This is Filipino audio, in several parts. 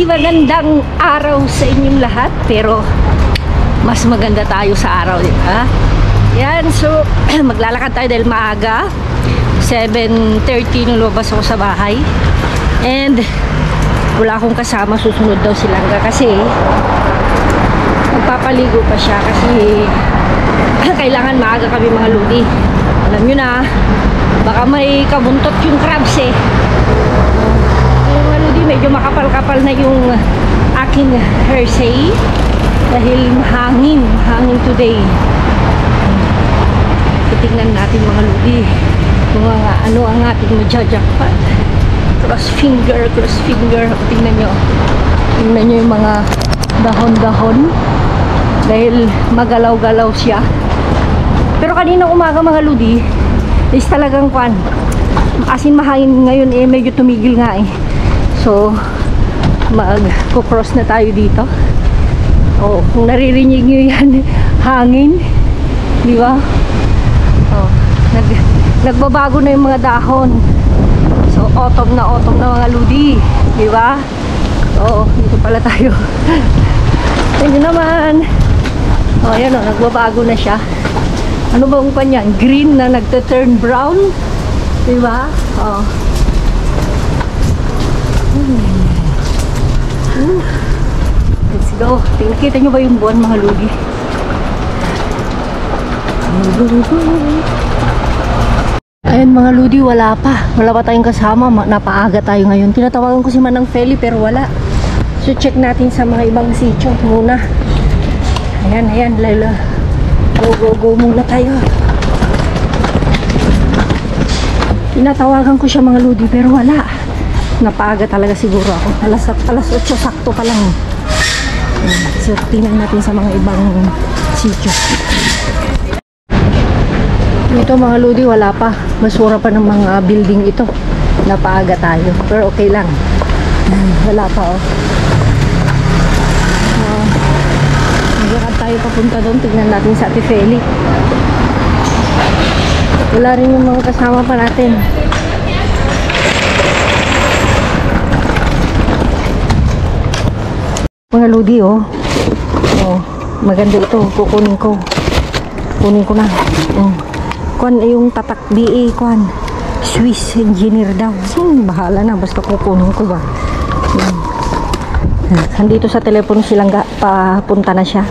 magandang araw sa inyong lahat. Pero mas maganda tayo sa araw, di ba? Yan, so maglalakad tayo dahil maaga. 7:30 nung lumabas ako sa bahay. And wala akong kasama, susunod daw si Langga kasi magpapaligo pa siya kasi kailangan maaga kami mga ludi. Alam nyo na, baka may kabuntot yung crabs eh. Mga ludi, medyo makapal-kapal na yung aking jersey dahil hangin today. Titignan natin mga ludi kung ano ang ating majajakpat. Cross finger. Tingnan nyo yung mga dahon-dahon dahil magalaw-galaw siya. Pero kanina umaga mga ludi is talagang asin mahangin ngayon eh, medyo tumigil nga eh. So mag-cross na tayo dito. Oh, kung naririnig nyo yan, hangin, di ba? Oh, nagbabago na yung mga dahon. So autumn na mga ludi, di ba? Oo, dito pala tayo. Tingnan naman. Oh, yan o, nagbabago na siya. Ano ba ang kanya? Green na nagte-turn brown, di ba? Oh. Let's go. Nakita nyo ba yung buwan mga ludi? Ayun mga ludi, wala pa tayong kasama. Napaaga tayo ngayon. Tinatawagan ko si Manang Feli pero wala. So check natin sa mga ibang sitio muna. Ayan, Layla. Go muna tayo. Tinatawagan ko siya mga ludi pero wala. Napaaga talaga siguro ako. Alas 8 sakto pa lang. So tingnan natin sa mga ibang sitio. Ito mga ludi, wala pa. Masura pa ng mga building ito. Napaaga tayo. Pero okay lang. Wala pa oh. Magkakad tayo papunta doon. Tignan natin sa Ate Feli. Wala rin yung mga kasama pa natin. Mga ludi oh. Oh, maganda ito. Kukunin ko na. Kuan yung tatak BA kuan. Swiss engineer daw. Bahala na basta kukunin ko ba. Nandito sa telepono silang papunta na siya.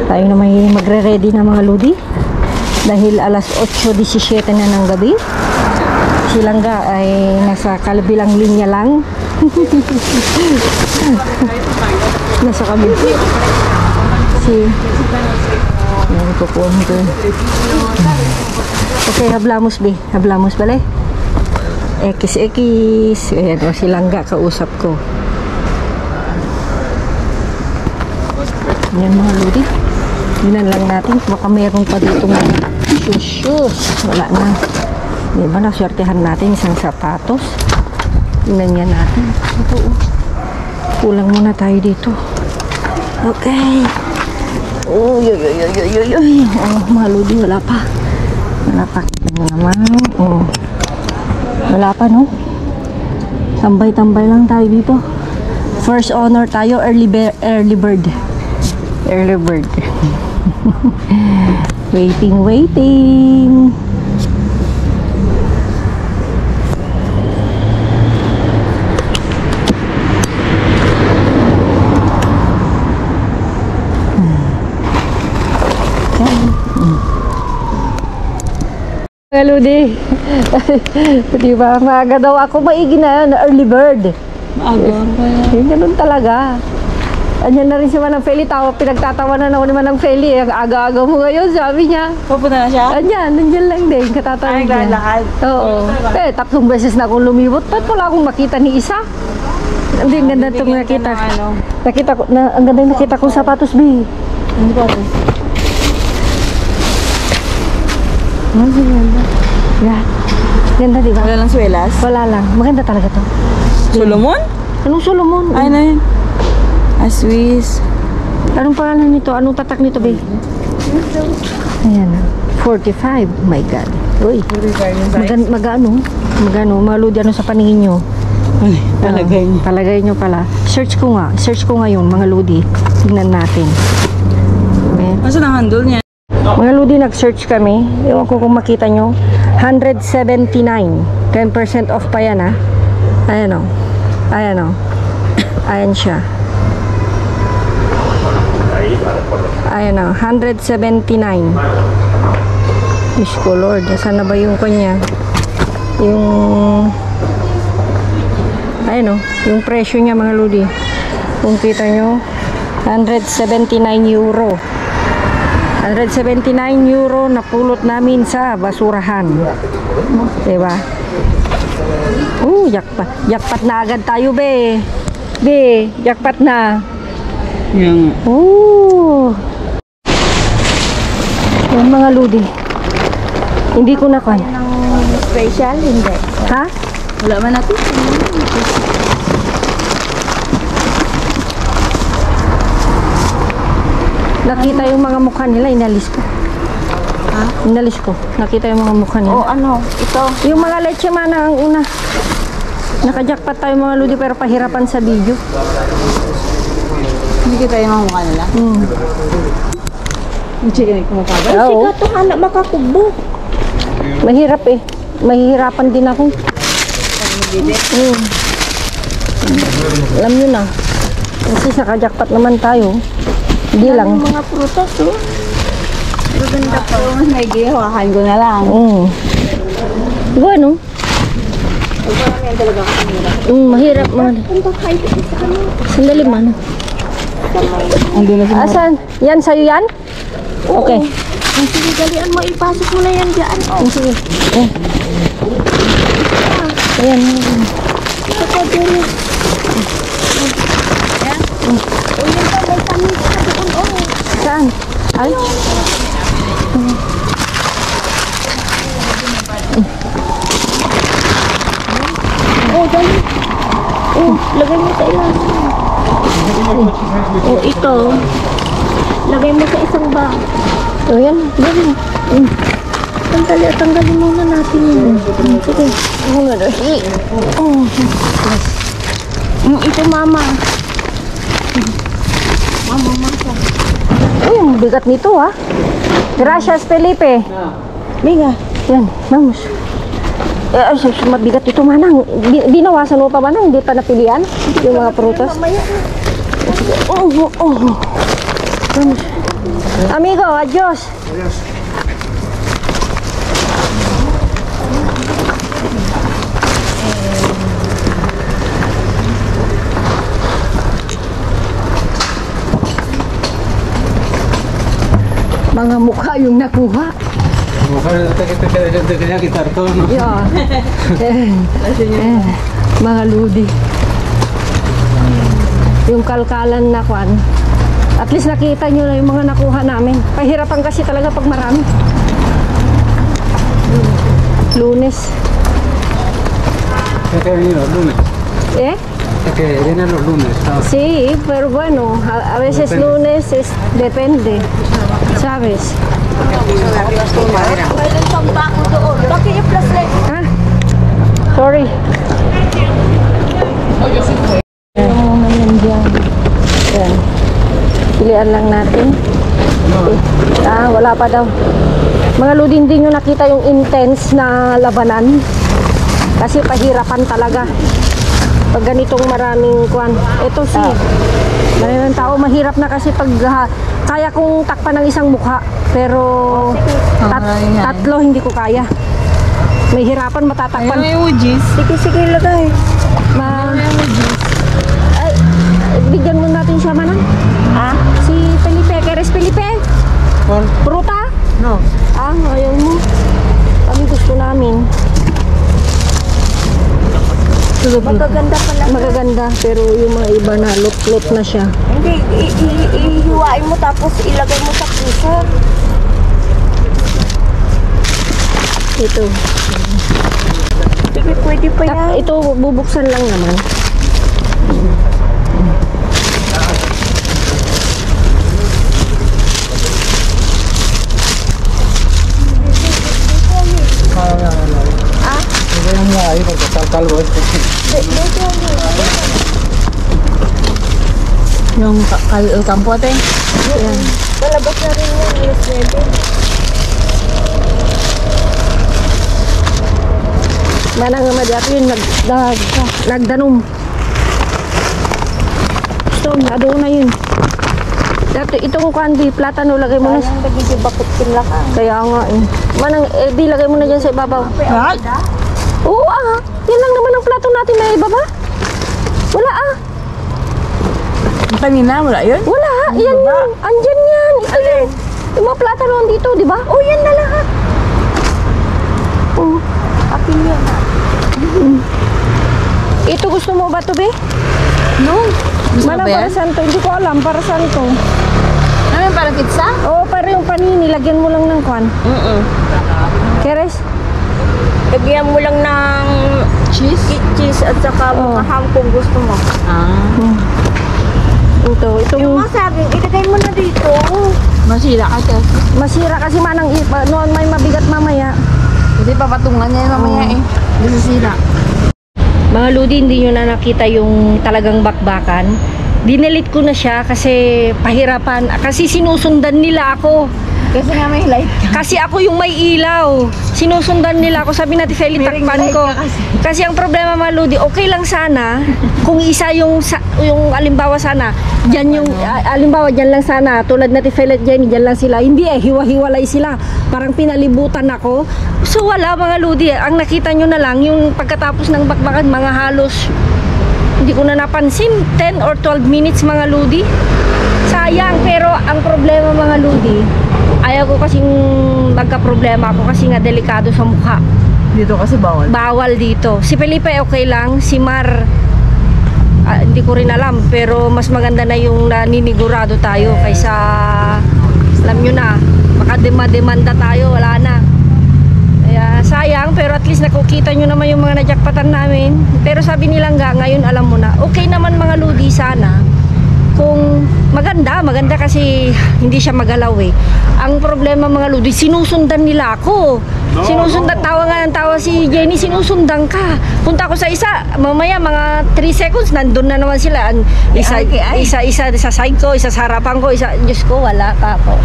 Tayo na may magre-ready na mga ludi. Dahil alas 8:17 na ng gabi. Silang ay nasa kabilang linya lang. Nasa kabilang. Ayan, kukunin ko. Okay, hablamos be. Hablamos bale. X. Ayan, o si Langga kausap ko. Ayan mga ludi. Yun lang natin. Baka mayroon pa dito ng shoes. Wala na. Diba, naswertehan natin isang sapatos. Tingnan yan natin. Ito, kulang muna tayo dito. Okay. Oh, mga ludi, wala pa. Kita naman. Oh. Wala pa, no? Tambay-tambay lang tayo dito. First honor tayo, early bird. Waiting. Ludi. Diba? Maaga daw ako. Maigi na yan. Early bird. Maaga pa yan. Ganun talaga. Anyan na rin si Manang Feli. Pinagtatawanan ako ni Manang Feli. Ang aga-aga mo ngayon, sabi niya. Pupunta na siya? Anyan, nandiyan lang din. Katatawa niya. Ay, naglalakad? Oo. Tatlong beses na akong lumibot. Ba't wala akong makita ni isa? Hindi, ang ganda itong nakita. Ang ganda yung nakita kong sapatos, B. Ano ba ito? Ang ganda. Yeah. Ganda, diba? Wala lang swelas? Wala lang. Maganda talaga to. Solomon? Anong Solomon? Ay, na yun. Swiss. Anong pangalan nito? Anong tatak nito, babe? Ayan. 45. My God. Uy. Magano? Maludi ano sa paningin nyo? Ay, palagay niya. Palagay nyo pala. Search ko nga yung mga lodi. Tingnan natin. Ayan. Asa na handle niya? Mga lodi, nag-search kami. Ewan ko kung makita nyo. 179. 10% off pa yan, ha? Ayan o. Ayan o. Ayan siya. Ayan o. 179. Diyos ko, Lord. Saan na ba yung kanya? Yung... Ayan o. Yung presyo niya, mga lodi. Kung kita nyo, 179 euro. 179 euro na pulot namin sa basurahan. Diba? Jackpot. Jackpot na agad tayo, be. Be, jackpot na. Yung... Yung mga ludi. Hindi ko na kaya. Special, hindi. Ha? Wala man natin. Nakita yung mga mukha nila, inalis ko. Ha? Inalis ko. Nakita yung mga mukha nila. Ano? Ito. Yung mga leche mana ang una. Naka-jackpot tayo mga ludi pero pahirapan sa video. Hindi kita yung mukha nila. Yung chicken ay kumapagay. Oo. Sika ito, anak makakugbo. Mahirap eh. Mahihirapan din ako. Alam nyo na. Kasi naka-jackpot naman tayo. Hindi lang. Yung mga prutas, oh. Pero ganda pa. Mas naigihawakan ko na lang. Diba, no? Mahirap man. Sandali man. Andun na si Asan? Yan, sa'yo yan? Okay. Sige, galian mo. Ipasok mo na yan dyan. Sige. Ayan. Ito pa, Jerry. Ayan. Ulit pa, may tamis ka doon, oh. Saan? Ay? Dali. Lagay mo sa ilalim. Ito. Lagay mo sa isang bag. Yan. Dali. Tanggalin muna natin yun. Sige. Ito, mama. Mama. Ang bigat nito, ha? Gracias, Felipe. Biga. Yan, vamos. Mabigat ito, manang. Binawasan mo pa, manang? Hindi pa napilian yung mga prutas? Vamos. Amigo, adios. Mga mukha yung nakuha. Kaya kita to, no? Yeah. Mga ludi. Yung kalkalan na kwan. At least nakita nyo na yung mga nakuha namin. Pahirapan kasi talaga pag marami. Lunes. Que vienen los lunes. Eh? Que vienen los lunes. ¿No? Sí, pero bueno, a veces lunes es, depende. ¿Sabes? Bakit yung plastic? Ah, sorry. Yan. Pilihan lang natin. Wala pa daw. Mga ludi, hindi nyo nakita yung intense na labanan. Kasi pahirapan talaga. Pag ganitong maraming kwan. Ito maraming tao, mahirap na kasi pag kaya kong takpan ng isang mukha. Pero tatlo hindi ko kaya. May hirapan matatakpan. May emojis. Sige, lagay. Bigyan mo natin siya, manang. Si Felipe. Keres Felipe? Pruta? No. Ayaw mo. Kami gusto namin. Magaganda pala. Magaganda, pero yung mga iba na lot na siya. Hindi, ihiwain mo tapos ilagay mo sa freezer. Ito. Sige, pwede pa yan. Ito, bubuksan lang naman. Ahí porque falta calvo este. Yung kampo ate. Yan. Palabas na rin yung alas 9. Manang nga madiyat yun, nagdanom. So, nado na yun. Dati, itong kandi, platano, lagay mo na. Parang nagigibakot sila ka. Kaya nga eh. Manang, di lagay mo na dyan sa ibabaw. What? Oo yan lang naman ang plato natin na ibaba. Wala Kanina, wala yun? Wala, yan yun. Andyan yan. Ito yun. Yung mga platano dito, di ba? Oh, yan na lahat. Oh. Apin yun. Ito gusto mo ba to, be? No. Gusto Manang ba yan? para saan to? Hindi ko alam para saan to. Ano yung parang pizza? Oo, para yung panini. Lagyan mo lang ng kwan. Keres? Lagyan mo lang ng cheese at saka mga ham kung gusto mo. Ito, itong... Yung masabing, ilagay mo na dito. Masira ka kasi. Masira kasi manang ipa. Noon may mabigat mamaya. Hindi pa patungan niya mamaya eh. Hindi sisira. Mga Ludi, hindi nyo na nakita yung talagang bakbakan. Dinelit ko na siya kasi pahirapan. Kasi sinusundan nila ako. Kasi nga may light ka. Kasi ako yung may ilaw. Sinusundan nila ako. Sabi natin, Feli, takpan ko. Kasi ang problema, mga Ludi, okay lang sana kung isa yung alimbawa sana, dyan yung, alimbawa, dyan lang sana, tulad natin, Feli at Jenny, dyan lang sila. Hindi hiwa-hiwalay sila. Parang pinalibutan ako. So wala, mga Ludi. Ang nakita nyo na lang, yung pagkatapos ng bakbakan, mga halos, hindi ko na napansin, 10 or 12 minutes, mga Ludi. Sayang, pero ang problema, mga Ludi, ayaw ko kasing magka-problema ako kasi nga delikado sa mukha. Dito kasi bawal. Bawal dito. Si Felipe okay lang, si Mar hindi ko rin alam, pero mas maganda na yung naninigurado tayo kaysa alam nyo na, makademanda tayo, wala na. Kaya sayang, pero at least nakukita nyo naman yung mga najakpatan namin. Pero sabi nila nga, ngayon alam mo na, okay naman mga Ludi sana kung maganda kasi hindi siya magalaw eh. Ang problema mga Ludi, sinusundan nila ako. Sinusundan, tawa nga ng tawa si Jenny, sinusundan ka. Punta ako sa isa, mamaya mga 3 seconds, nandun na naman sila. Isa sa side ko, isa sa harapan ko, isa, Diyos ko, wala ka ako.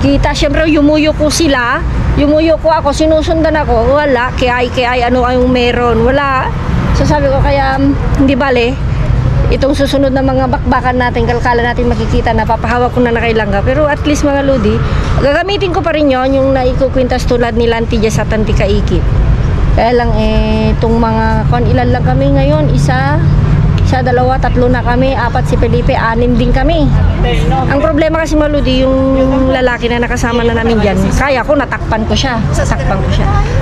Kita, syempre, yumuyo ko sila, yumuyo ko ako, sinusundan ako, wala, kaya ano yung meron, wala. So sabi ko, kaya, hindi bale, itong susunod na mga bakbakan natin, kalkala natin makikita na papahawak ko na nakailangga. Pero at least mga Ludi, gagamitin ko pa rin yun, yung naikukwintas tulad ni Lanti dyan sa Tantikaikit. Kaya lang itong mga, ilan lang kami ngayon, isa, 2, 3 na kami, 4 si Felipe, 6 din kami. Ang problema kasi mga Ludi, yung lalaki na nakasama na namin dyan, kaya ko, natakpan ko siya.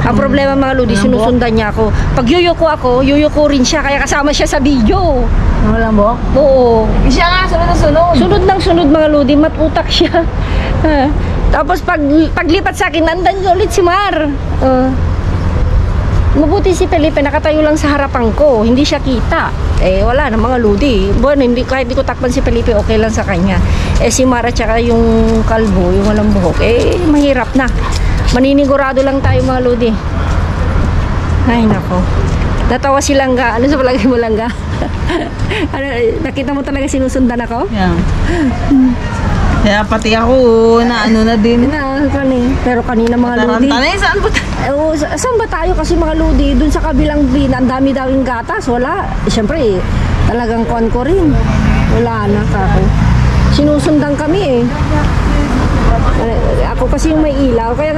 Ang problema mga Ludi, sinusundan niya ako. Pag yuyuko ako, yuyuko rin siya, kaya kasama siya sa video. Walang buhok? Oo. Siya nga, sunod na sunod. Sunod ng sunod mga Ludi, matutak siya. Tapos paglipat sa akin, nandan ulit si Mar. Mabuti si Felipe, nakatayo lang sa harapan ko, hindi siya kita. Wala na mga Ludi. Bueno, kahit di ko takpan si Felipe, okay lang sa kanya. Si Mar at saka yung kalbo, yung walang buhok, mahirap na. Maninigurado lang tayo mga Ludi. Ay, nako. Natawa si Langga. Ano sa palagay mo, Langga? Nakita mo talaga sinusundan ako? Yeah. Kaya pati ako na ano na din. Pero kanina mga Ludi. Saan ba tayo? Saan ba tayo? Kasi mga Ludi, dun sa kabilang bin, ang dami-daming gatas. Wala. Siyempre, talagang kon ko rin. Wala na kako. Sinusundan kami ako kasi yung may ilaw. Kaya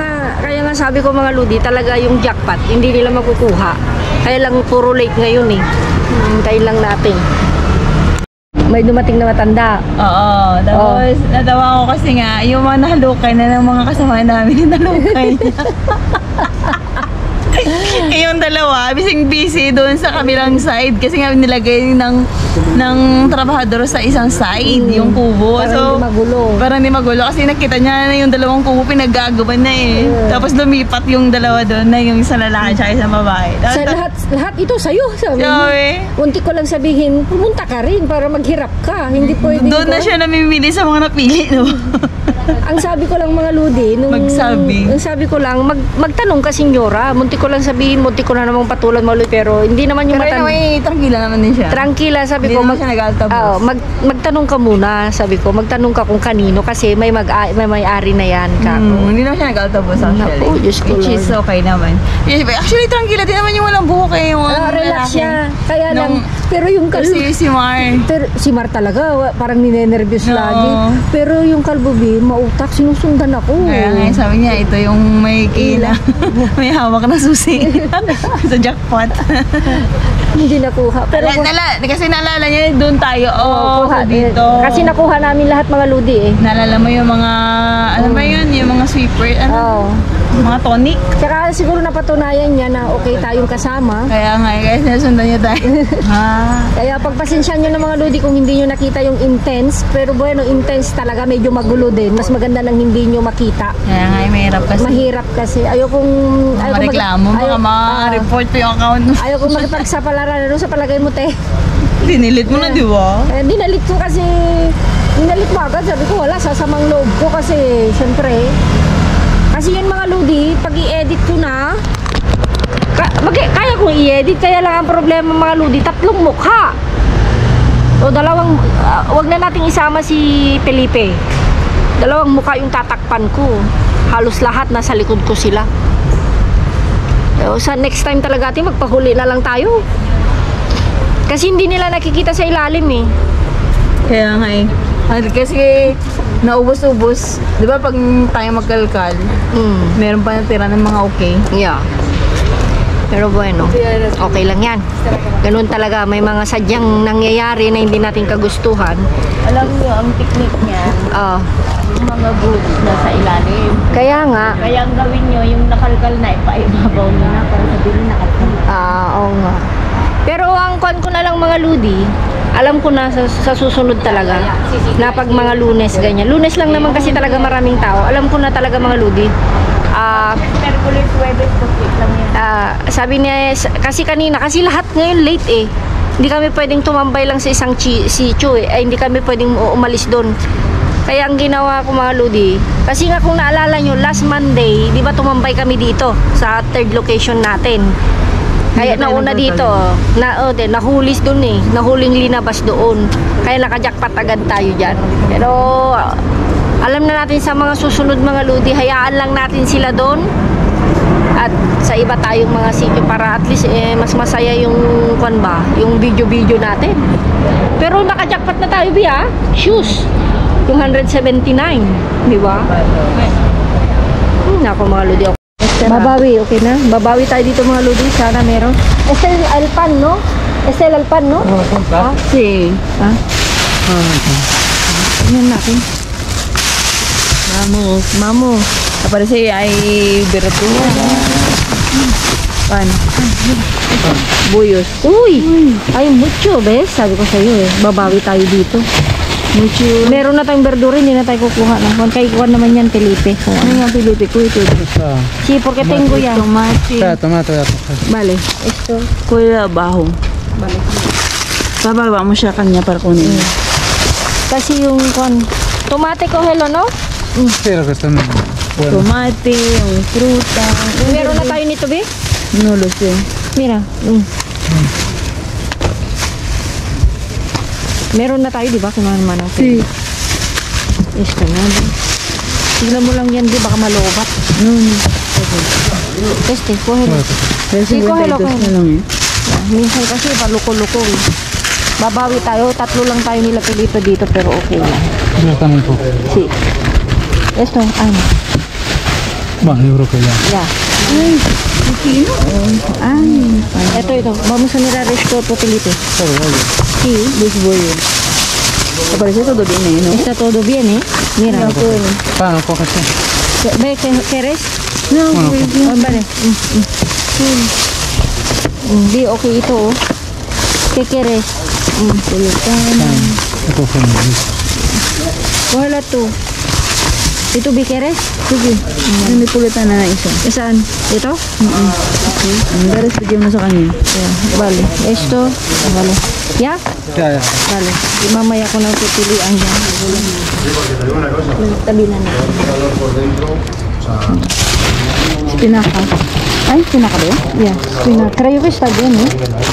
nga sabi ko mga Ludi, talaga yung jackpot, hindi nila makukuha. Kaya lang puro late ngayon hintayin lang natin. May dumating na matanda. Oo, tapos natawa ko kasi nga, yung mga nahalukay na ng mga kasama namin, nalukay niya. Yung dalawa, busy doon sa kabilang side kasi nga nilagay ng trabahador sa isang side, yung kubo. Parang hindi magulo. Parang hindi magulo kasi nakita niya na yung dalawang kubo pinagagaban na Tapos lumipat yung dalawa doon na yung isang lalaki at isang babae. Sa lahat ito sa'yo, sabi mo. Unti ko lang sabihin, pumunta ka rin para maghirap ka. Hindi pwede. Doon na siya namimili sa mga napili, no? Ang sabi ko lang mga Ludi, Magsabi. Ang sabi ko lang, magtanong ka senyora. Munti ko lang sabihin, munti ko na namang patulan mga Ludi, pero hindi naman yung Pero anyway, tranquila naman din siya. Tranquila, sabi Hindi ko, naman siya nag-altabos. magtanong ka muna, sabi ko, magtanong ka kung kanino kasi may may-ari na yan ka. Hindi naman siya nag-altabos actually. Naku, Diyos ko, Which is Lord. okay naman. Actually, tranquila din naman yung walang buhok eh. Yung Relax lalaki. siya. Kaya lang, Nung- pero yung kalbo, Kasi si Mar. pero si Mar talaga, parang ninenervyos No. lagi. Pero yung kalbo, mautak, sinusundan ako. Kaya nga, sabi niya, ito yung may kila. May hawak na susi. Sa jackpot. Hindi nakuha. Pero Kasi naalala niya, doon tayo. kuha dito. Kasi nakuha namin lahat mga Ludi eh. Naalala mo yung mga, ano ba yun? Yung mga sweeper, Oo. mga tonic. Tsaka siguro napatunayan niya na okay tayong kasama. Kaya nga, kaya sinasundan niya tayo. Kaya pagpasensyahan nyo na mga Ludi kung hindi nyo nakita yung intense. Pero bueno, intense talaga, medyo magulo din. Mas maganda nang hindi nyo makita. Kaya nga, mahirap kasi. Mahirap kasi. Ayokong Mareklamo, baka ma-report pa yung account mo. Ayokong makipagsapalaran. Ano sa palagay mo, te? Dinilit mo na, di ba? Dinalit ko kasi, dinalit mo agad. Sabi ko, wala, sasamang loob ko kasi, syempre, kasi yun mga Ludi, pag i-edit ko na, kaya kong i-edit, kaya lang ang problema mga Ludi, 3 mukha. O 2, wag na nating isama si Felipe. 2 mukha yung tatakpan ko. Halos lahat nasa likod ko sila. O, sa next time talaga natin, magpahuli na lang tayo. Kasi hindi nila nakikita sa ilalim eh. Kaya nga eh. Kasi naubos-ubos. Di ba pag tayo magkalkal, meron pa natira ng mga okay. Yeah. Pero bueno, okay lang yan. Ganun talaga, may mga sadyang nangyayari na hindi natin kagustuhan. Alam niyo, ang technique niya, yung mga goods na sa ilalim. Kaya nga, Kaya ang gawin niyo, yung nakalkal na, ipaibabaw niyo na para sabihin nakalkal. oo nga. Pero ang kwan ko na lang mga Ludi, alam ko na sa susunod talaga na pag mga Lunes ganyan. Lunes lang naman kasi talaga maraming tao. Alam ko na talaga mga Ludi. Merkulis, Huwebes, Tuesday lang yan. Sabi niya, kasi kanina, kasi lahat ngayon late eh. Hindi kami pwedeng tumambay lang sa isang sitio eh. Ay, hindi kami pwedeng umalis doon. Kaya ang ginawa ko mga Ludi, kasi nga kung naalala nyo, last Monday, di ba tumambay kami dito sa 3rd location natin. Kaya nauna dito, nahulis doon eh. Nahuling linabas doon. Kaya nakajakpat agad tayo dyan. Pero alam na natin sa mga susunod mga Ludi, hayaan lang natin sila doon. At sa iba tayong mga sitio para at least mas masaya yung yung video natin. Pero nakajakpat na tayo biya, shoes. Yung 179, di ba? Nako mga Ludi, babawi, okay na? Babawi tayo dito mga Ludi, sana meron. Estel Alpan, no? Estel Alpan, no? Ha? Si, Ha? Tingnan natin. Mamo. aparece ay bertuya. Paano? Buyos. Uy! Ay, mucho, bes. Sabi ko sa'yo eh. Babawi tayo dito. Mucho. Meron na tayong berdura, hindi na tayo kukuha. Kung kay kuha naman yan, Felipe. Ano nga Felipe ko ito? Está, Sí, porque tengo ya. Tomate. está, tomate, voy a coger. Vale. Esto. Kuya baho. Vale. Bababa mo siya kanya para kunin. Kasi yung tomate ko, hello, no? Sí, lo que está bueno. Tomate, yung fruta. Meron na tayo nito, be? No lo sé. Mira. Meron na tayo, di ba? Kung ano man ang Sí. Esto na. Tignan mo lang yan, di baka malobat. No, no. Este, kuhelo. Pero Sí, kógelo, 52 na kógelo. lang eh. Minsan kasi paluko-luko eh. Babawi tayo, 3 lang tayo nila Pilito dito pero okay lang. Yo también un poco. Sí. Esto, ano? Bueno, yo creo que ya. Yeah. Ay, Ito. Vamos a mirar esto, Pilito. Todo, oye. Sí. Luis Boyer. Aparece todo bien ahí, ¿no? Está todo bien, eh. Mira. Ah, no coges tú. ¿Ve qué quieres? No, Bueno, pues, pues. Oh, vale. Di, okay ito, oh. ¿Qué quieres? Ah, yo cojo uno. Cógela tú. Ito, Bikeres? Sige. May pulitan na isa. Saan? Ito? Okay. Ang garas bigyan mo sa kanya. Yeah. Vale. Esto? Vale. Yeah? Ya, ya. Vale. Mamaya ko nang pipilian yan. Tabi na na. Spinaka. Ay, pinaka ba yun? Yeah, spinaka. Creo que está bien, ¿eh?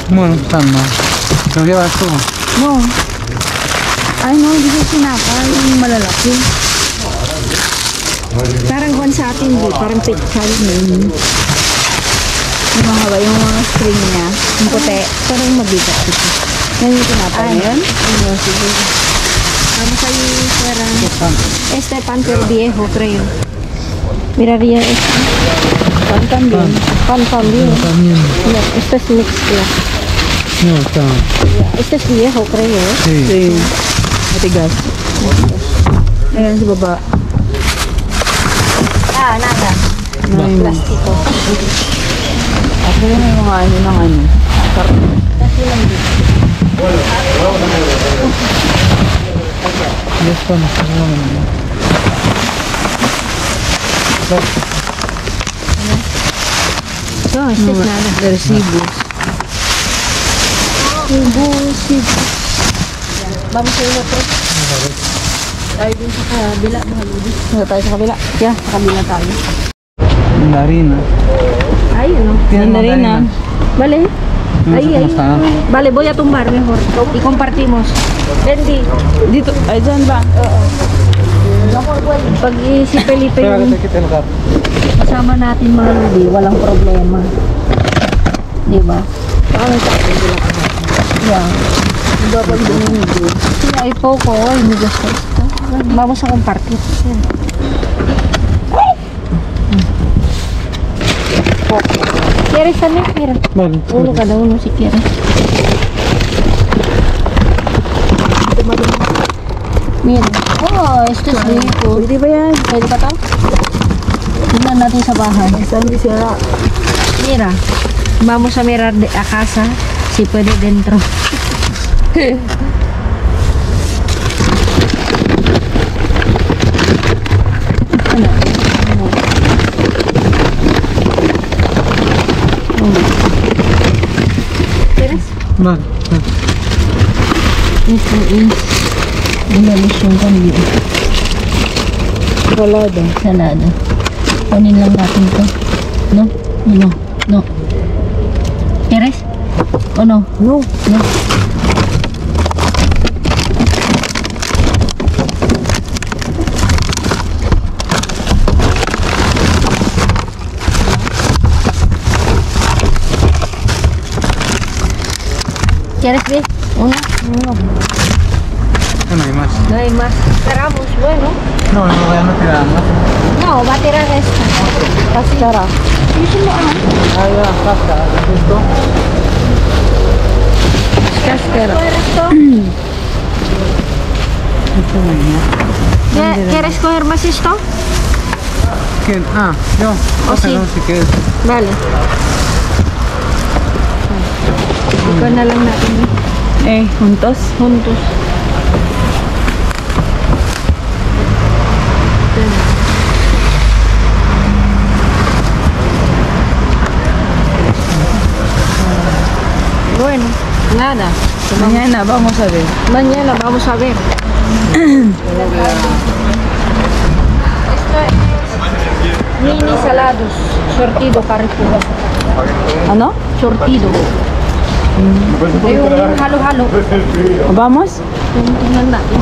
Bueno, están mal. ¿Lo llevas tú? No. Ay, no, hindi ko pinaka. Yung malalaki. Parang kwan sa atin, di. Parang picture. Yung mga ba, yung mga string niya. Yung puti. Parang mabigat ito. Yan yung pinapay yun? Ano, sige. Vamos a ir para este pan pero viejo, creo. Miraría este. Pan también. Pan también. También. No, este es mixed, yeah. No, está. Yeah, este es viejo, creo, ¿eh? Sí. Sí. Matigas. Ayan sa baba. Ah, nada. No, yung Plástico. Ako yun yung mga ano ng ano. Kasi lang dito. Y esto no está bueno. No, este es nada. De recibos. Vamos a ir otro. Tayo din sa kabila, mga ludi. Punta tayo sa kabila. Yeah, sa kabila tayo. La harina. Ay, ano? Tienen Mandarina. Vale. No sé Ahí, cómo ahí. está. Vale, voy a tumbar mejor. Y compartimos. Bendy. Dito. Ay, dyan ba? Pag si Felipe Espera que yung te quite el gato. kasama natin mga ludi, walang problema. Di ba? Yeah. Sí, hay poco hoy, me gusta esto. Vamos a compartir. ¿Quieres también? Mira. Vale. Uno cada uno si quieres. Mira. Oh, esto es rico. Pwede ba yan? Pwede ba to? Tingnan natin sa bahay. Saan di siya? Mira. Vamos a mirar a casa si puede dentro. ¿Quieres? Vale. Ito is una mission también. Salada. Salada. Kunin lang natin to. No? No. No. ¿Quieres? ¿O no? No. No. ¿Quieres ver? Una. No hay más. No hay más. Esperamos, bueno. No, no voy a no tirar más. No, va a tirar esta. Kaskara. Ah, ya, pasta. Esto. Kaskara. ¿Quieres coger más esto? ¿Quién? Ah, yo. Oh, sí. Perdón, si quieres. Vale. Ikaw na lang natin. Juntos. Juntos. Bueno, nada. Mañana vamos a ver. Mañana vamos a ver. Esto es mini salados. Sortido Carrefour. Ano? Sortido. Yung halo-halo. Vamos? Tingnan natin.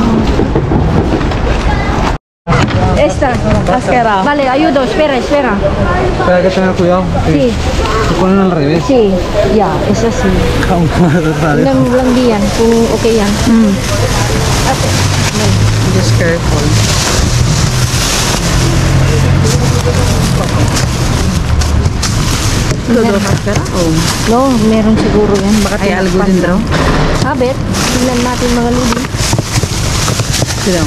Esta. Kaskara. Vale, ayudo. Espera. Pero hay que tener cuidado. Sí. Se ponen al revés. Sí. Ya, esa sí. Tingnan mo lang diyan kung okay yan. Ate. Just careful. Todo kaskara? Oh. No, meron siguro yan. Baka Ay, algo tinakpan din lang. daw? Sabit. Tingnan natin mga ludi. Sila.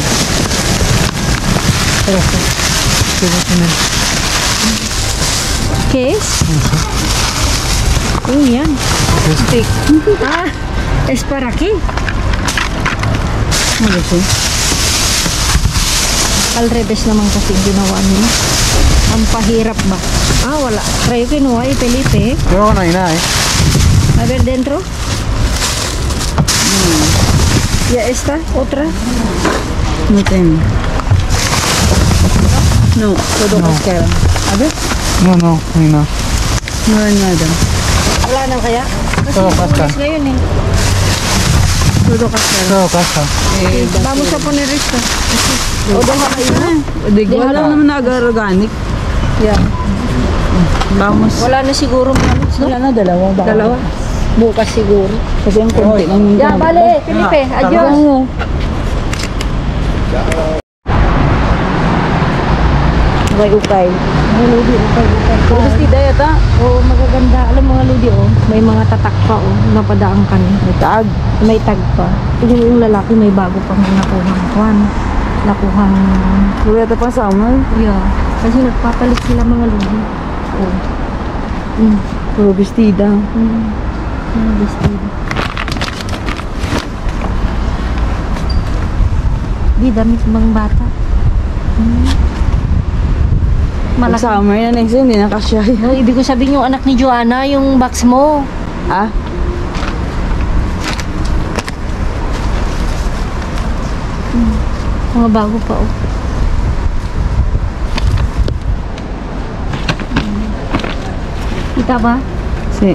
¿Qué es? Uy, yan. Stick. Ah, ¿es para qué? Ano ba siya? Al-revés naman kasi yung ginawa nila. Ang pahirap ba? Ah, wala. Try ko kinuha eh, Felipe. Yo na ina eh. A ver dentro. Ya esta, otra. No tengo. No, todo No. cascara. A ver. No, ina. No hay nada. Wala na kaya? Kasi Oo, basta. pulis ngayon eh. Todo cascara. So, kasa. Vamos a poner esto. O deja kayo na. Di ko Wala. alam naman na organic. Yeah. Vamos. Wala na siguro mamis, no? Wala na, dalawa ba? Dalawa. Bukas siguro. Kasi ang konti lang yung Ya, vale, Felipe. Adios. Ukay-ukay. Mga ludi, okay. Pero gusto yata. Oo, magaganda. Alam mga ludi, oh. May mga tatak pa, oh. Napadaan ka ni. May tag. May tag pa. Yung lalaki may bago pang nakuhang kwan. Nakuhang... Wala yata pang summer. Yeah. Kasi nagpapalit sila mga ludi. Oh. Puro bestida. Mga vestido. Di, damit mga bata. Pag Malaki. summer na next year, hindi na kasya. No, ibig ko sabihin yung anak ni Joanna, yung box mo. Ah? Mga bago pa, oh. Kita ba? Si.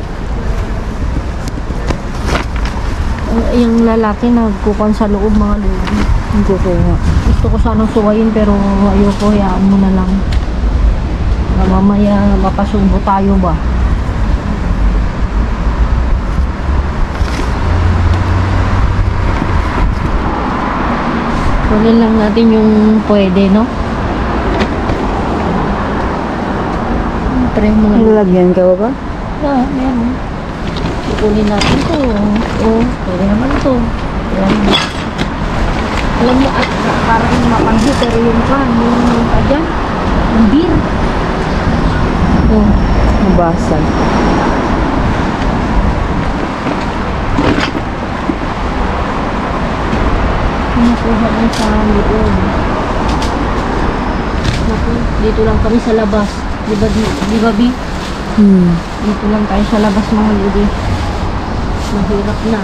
Yung lalaki nagkukuhan sa loob, mga lodi. Ang kukuha. Gusto ko sanang suwayin pero ayoko, hayaan mo na lang. Na mamaya mapasubo tayo ba? Kunin lang natin yung pwede, no? Try mga lodi. Lalagyan ka ba ba? Ah, meron. Kukunin natin to. Oh, pwede naman to. Ayan. Alam mo, at parang mapanghi, pero yung pan, yung dyan, yung beer. Oh, Nabasag. nakuha lang sa loob. Naku, dito lang kami sa labas. Di ba, Bi? Dito lang tayo sa labas, mga lodi. Mahirap na.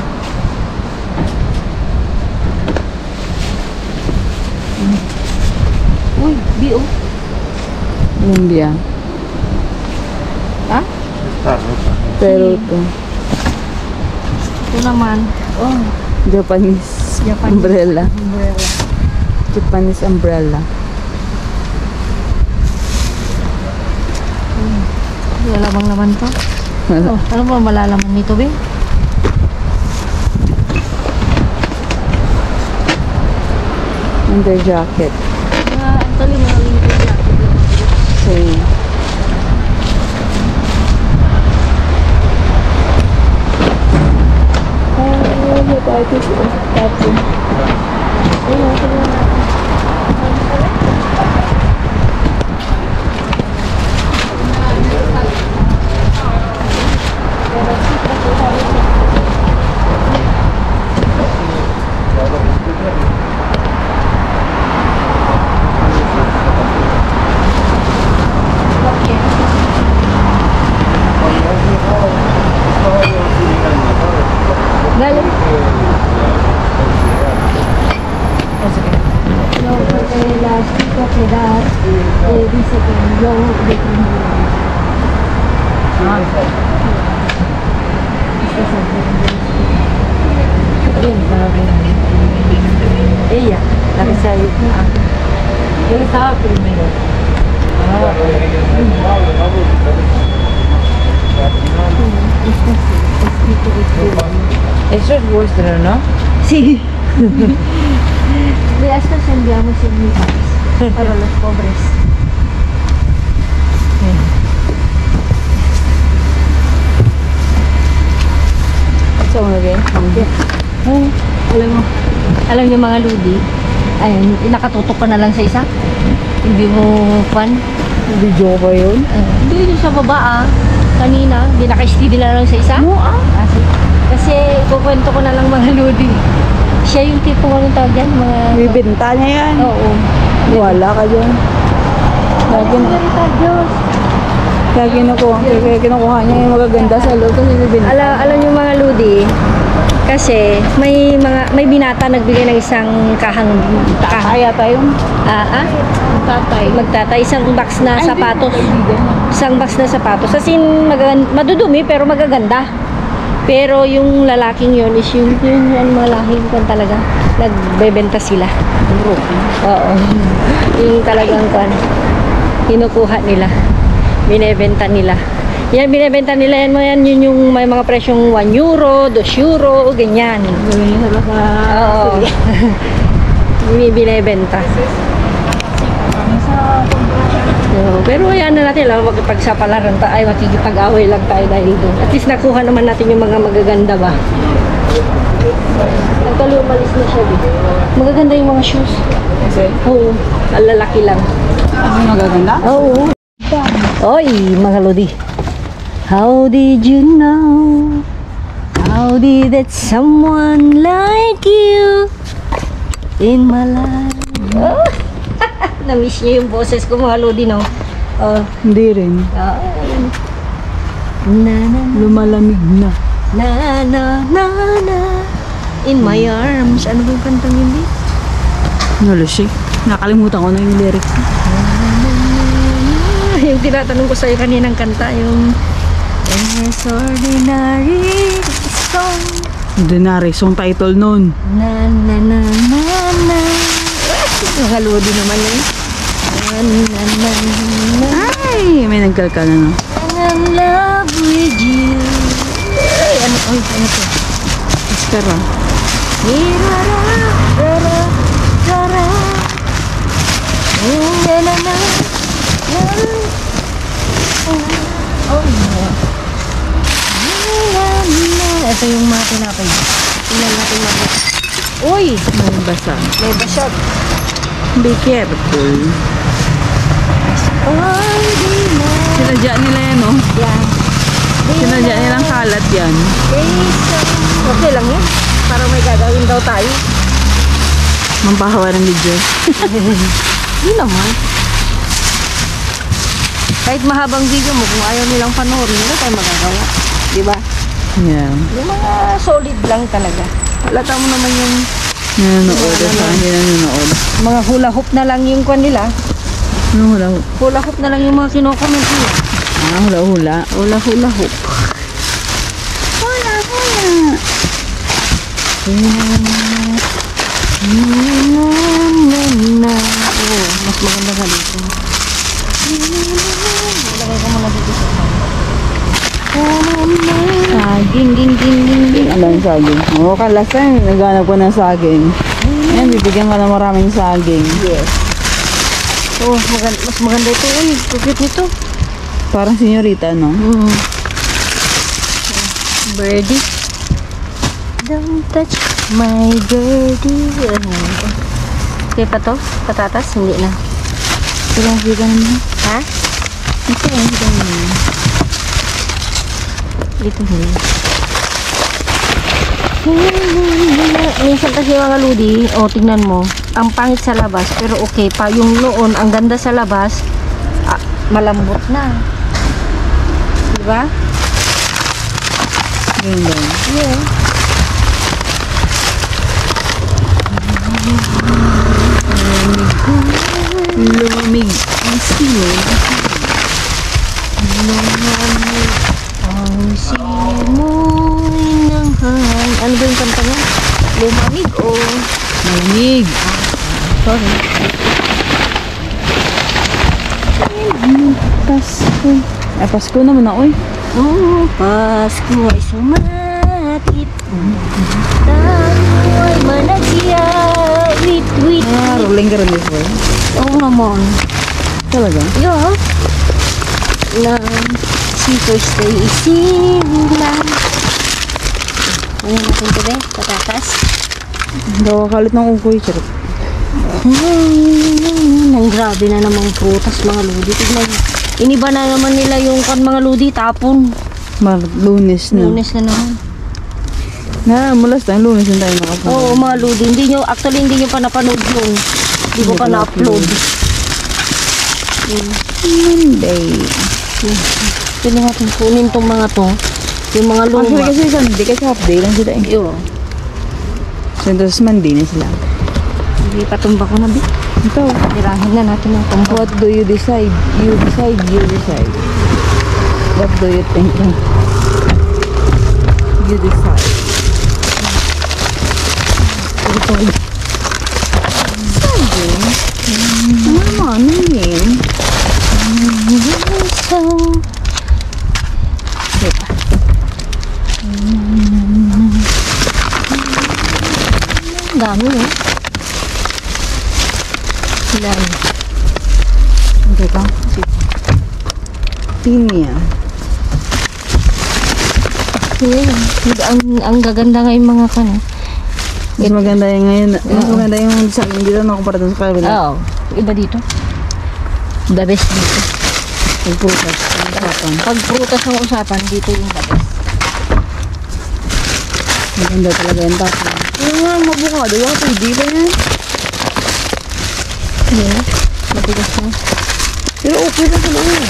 Uy, Bi, oh. India. Ha? Pero ito. Ito naman. Oh, Japanese, Japanese. umbrella. Umbrella. Japanese umbrella. Lalamang naman to. Oh, ano ba malalaman nito, Bi? Under jacket. Actually, mga lingkod jacket lang. Same. Galing. No, porque las chicas de edad dice que yo de ella, la que se ha ido. Él estaba primero. Eso es vuestro, ¿no? Sí. De estos enviamos en mi país para los pobres. So, again? Alam niyo mga ludi, ayun, nakatutok ka na lang sa isa. Hindi mo fan. Video ba yun? Hindi yun sa baba kanina, hindi naka-steady na lang sa isa. No, Kasi kukwento ko na lang mga ludi. Siya yung tipong anong tawag yan, mga... Bibinta niya yan. Oo. Wala ka dyan. Kaya kinukuha niya yung magaganda sa loob kasi bibili. Alam niyo mga Ludi, kasi may binata nagbigay ng isang Kaya tayo. Tatay. magtatay isang box na sapatos. Isang box na sapatos. As in, madudumi pero magaganda. Pero yung lalaking yun is yung malaking kan talaga. Nagbebenta sila. Oo. Yung talagang kan. Kinukuha nila. Binebenta nila. Yan, binebenta nila yun yung may mga presyong 1 euro, 2 euro, ganyan. Oo. Binebenta. Pero ayan na natin lang, magpagsapalaran tayo, makikipag-away lang tayo dahil doon. At least nakuha naman natin yung mga magaganda ba. Nagkalumalis na siya dito. Magaganda yung mga shoes. Oo, lalaki lang. Magaganda? Oo. Oy, mga Lodi. How did you know? How did that someone like you in my life? Oh. Na-miss niyo yung boses ko, mga Lodi, no? Oh. Hindi rin. Na na na Lumalamig na. na na na na in my arms. Ano ba yung kantang hindi? Nalusi. Nakalimutan ko na yung lyrics. Yung tinatanong ko sa'yo kaninang kanta, yung It's ordinary song. Ordinary, song title nun. Na na na na na. Mga Lodi naman yun. Na na na na. Ay, may nagkalkal na no. I'm in love with you. Ay, ano to? Espera. Na na na. Ito yung mga tinapay. Tingnan natin mga. Uy! May basa. May basyot. Be careful. Sinadya nila yan, no? Yan. Sinadya nilang kalat yan. Okay lang yan. Para may gagawin daw tayo. Mampahawa ng video. Yun naman. Kahit mahabang video mo, kung ayaw nilang panoorin, wala tayo magagawa. Diba? Yeah. Yung mga solid lang talaga. Halata mo naman yung Nanonood at saan hindi nanonood. mga hula hoop na lang yung kwan nila. Ano hula? Hula hoop na lang yung mga kinokomment nila. Hula-hula. Hula hoop. Hula-hula. Oh, mas maganda ka dito. Ilagay ka muna dito sa saging, ding. Ano yung saging? Oo, kalasan. Naghanap ko ng saging. Ayan, bibigyan ka ng maraming saging. Yes. Oh, mas maganda ito. Uy, cute nito. Parang senyorita, no? Birdie. Don't touch my birdie. Okay pa to? Patatas? Hindi na. Pero kita naman. Ha? Ito, kita naman. Dito hindi. Minsan kasi mga Ludi, tignan mo, ang pangit sa labas, pero okay pa. Yung noon, ang ganda sa labas, malambot na. Diba? Ganda. Yeah. Lumamig. Ang sino? Lumamig ang simoy ng hangin. Ano ba yung kanta niya? Lumamig o? Malamig. Sorry. Pasko. Ay, Pasko naman na, oy. Oh, Pasko ay sumakit. Tayo ay managya. Wit. Rolling ka rin this way. Oo naman. Talaga? Yeah. Si Thursday isilang. Ano natin ito ba? Patatas. Daw kalit ng ukoy, charot. Ang grabe na namang prutas mga Ludi. Tignan. Iniba na naman nila yung mga Ludi tapon. Lunes na. Lunes na naman. Na, mulas tayo. Lunes na tayo nakapunta. Oo mga Ludi. Hindi nyo pa napanood yun. Hindi ko pa na-upload. Monday. Pwede natin kunin tong mga to. Yung mga luma. Actually kasi Sunday kasi half day lang sila eh. Iyo. So, tapos Monday na sila. Hindi patumba ko na, Bi. Ito. Tirahin na natin ang tumba. What do you decide? You decide, you decide. What do you think? You decide. Ito. Ano yun? Dami eh. Ilan? Hindi ka? Pinya. Ang gaganda nga yung mga kan. Mas maganda yung ngayon. Mas maganda yung sa akin dito na kumpara dun sa kabila. Oo. Iba dito. The best dito. Yung prutas. Yung usapan. Pag prutas ang usapan, dito yung the best. Maganda talaga yung tapo. Yung nga, mabukado. Wala pa, hindi ba yan? Yan. Matigas na. Pero okay na sa loob.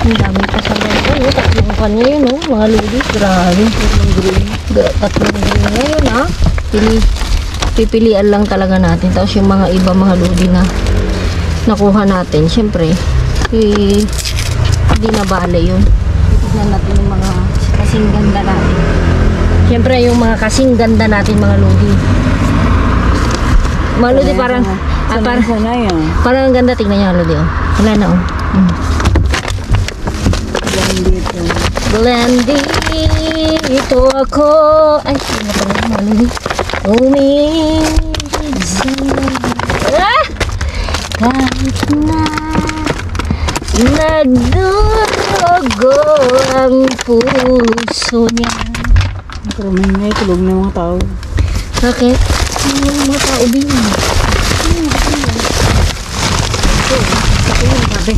Ang dami pa sa mga. Oh, tatlong kanya yun, oh. Mga ladies. Grabe. Tatlong green. Tatlong green ngayon, ha. Pipilian lang talaga natin. Tapos yung mga iba, mga lodi na nakuha natin. Siyempre, hindi na bale yun. Tignan natin yung mga kasing ganda natin. Siyempre, yung mga kasing ganda natin, mga lodi. Mga lodi, parang, parang ang ganda. Tignan niya, lodi, oh. Wala na, oh. Blendito ako. Ay, ano pa rin, mga lodi. Kahit na nagdurugo ang puso niya. Pero may tulog na yung mga tao. Bakit? Yung mga tao din. Ito yung gabi.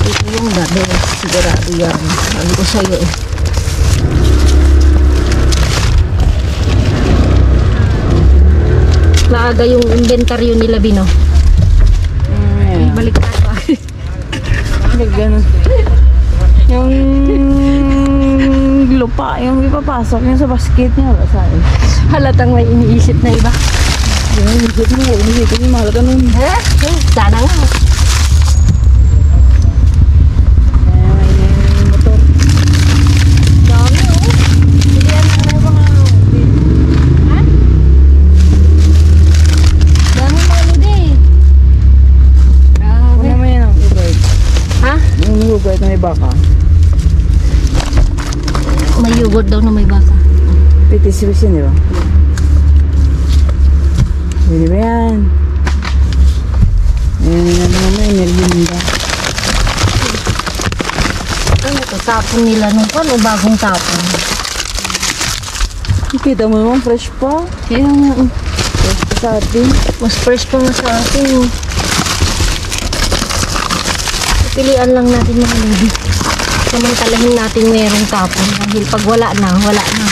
Ito yung gabi. Sigurado yan. Sabi ko sa'yo eh. Maaga yung inventaryo nila, Bino. Balik na ba? Ganun. Yung lupa, yung ipapasok yung sa basket niya. Wala sa'yo. Halatang may iniisip na iba. Yung inisip mo, mahalata nun. Eh? Sana nga. Motor. Dami oh. Hindi yan na mga... Ha? Dami mga ludi. Ano Grabe. naman yan ang ugard? Ha? Yung ugard na may baka. May yogurt daw na may baka. Pitis-pitis yun, di ba? Pwede ba yan? Ayan na naman, energinda. Ano ito? Tapon nila nung o bagong tapon? Kita mo naman, fresh pa. Kaya nga. Fresh pa sa atin. Mas fresh pa nga sa atin. Pilian lang natin mga lady. Samantalahin natin mayroong tapon. Dahil pag wala na, wala na.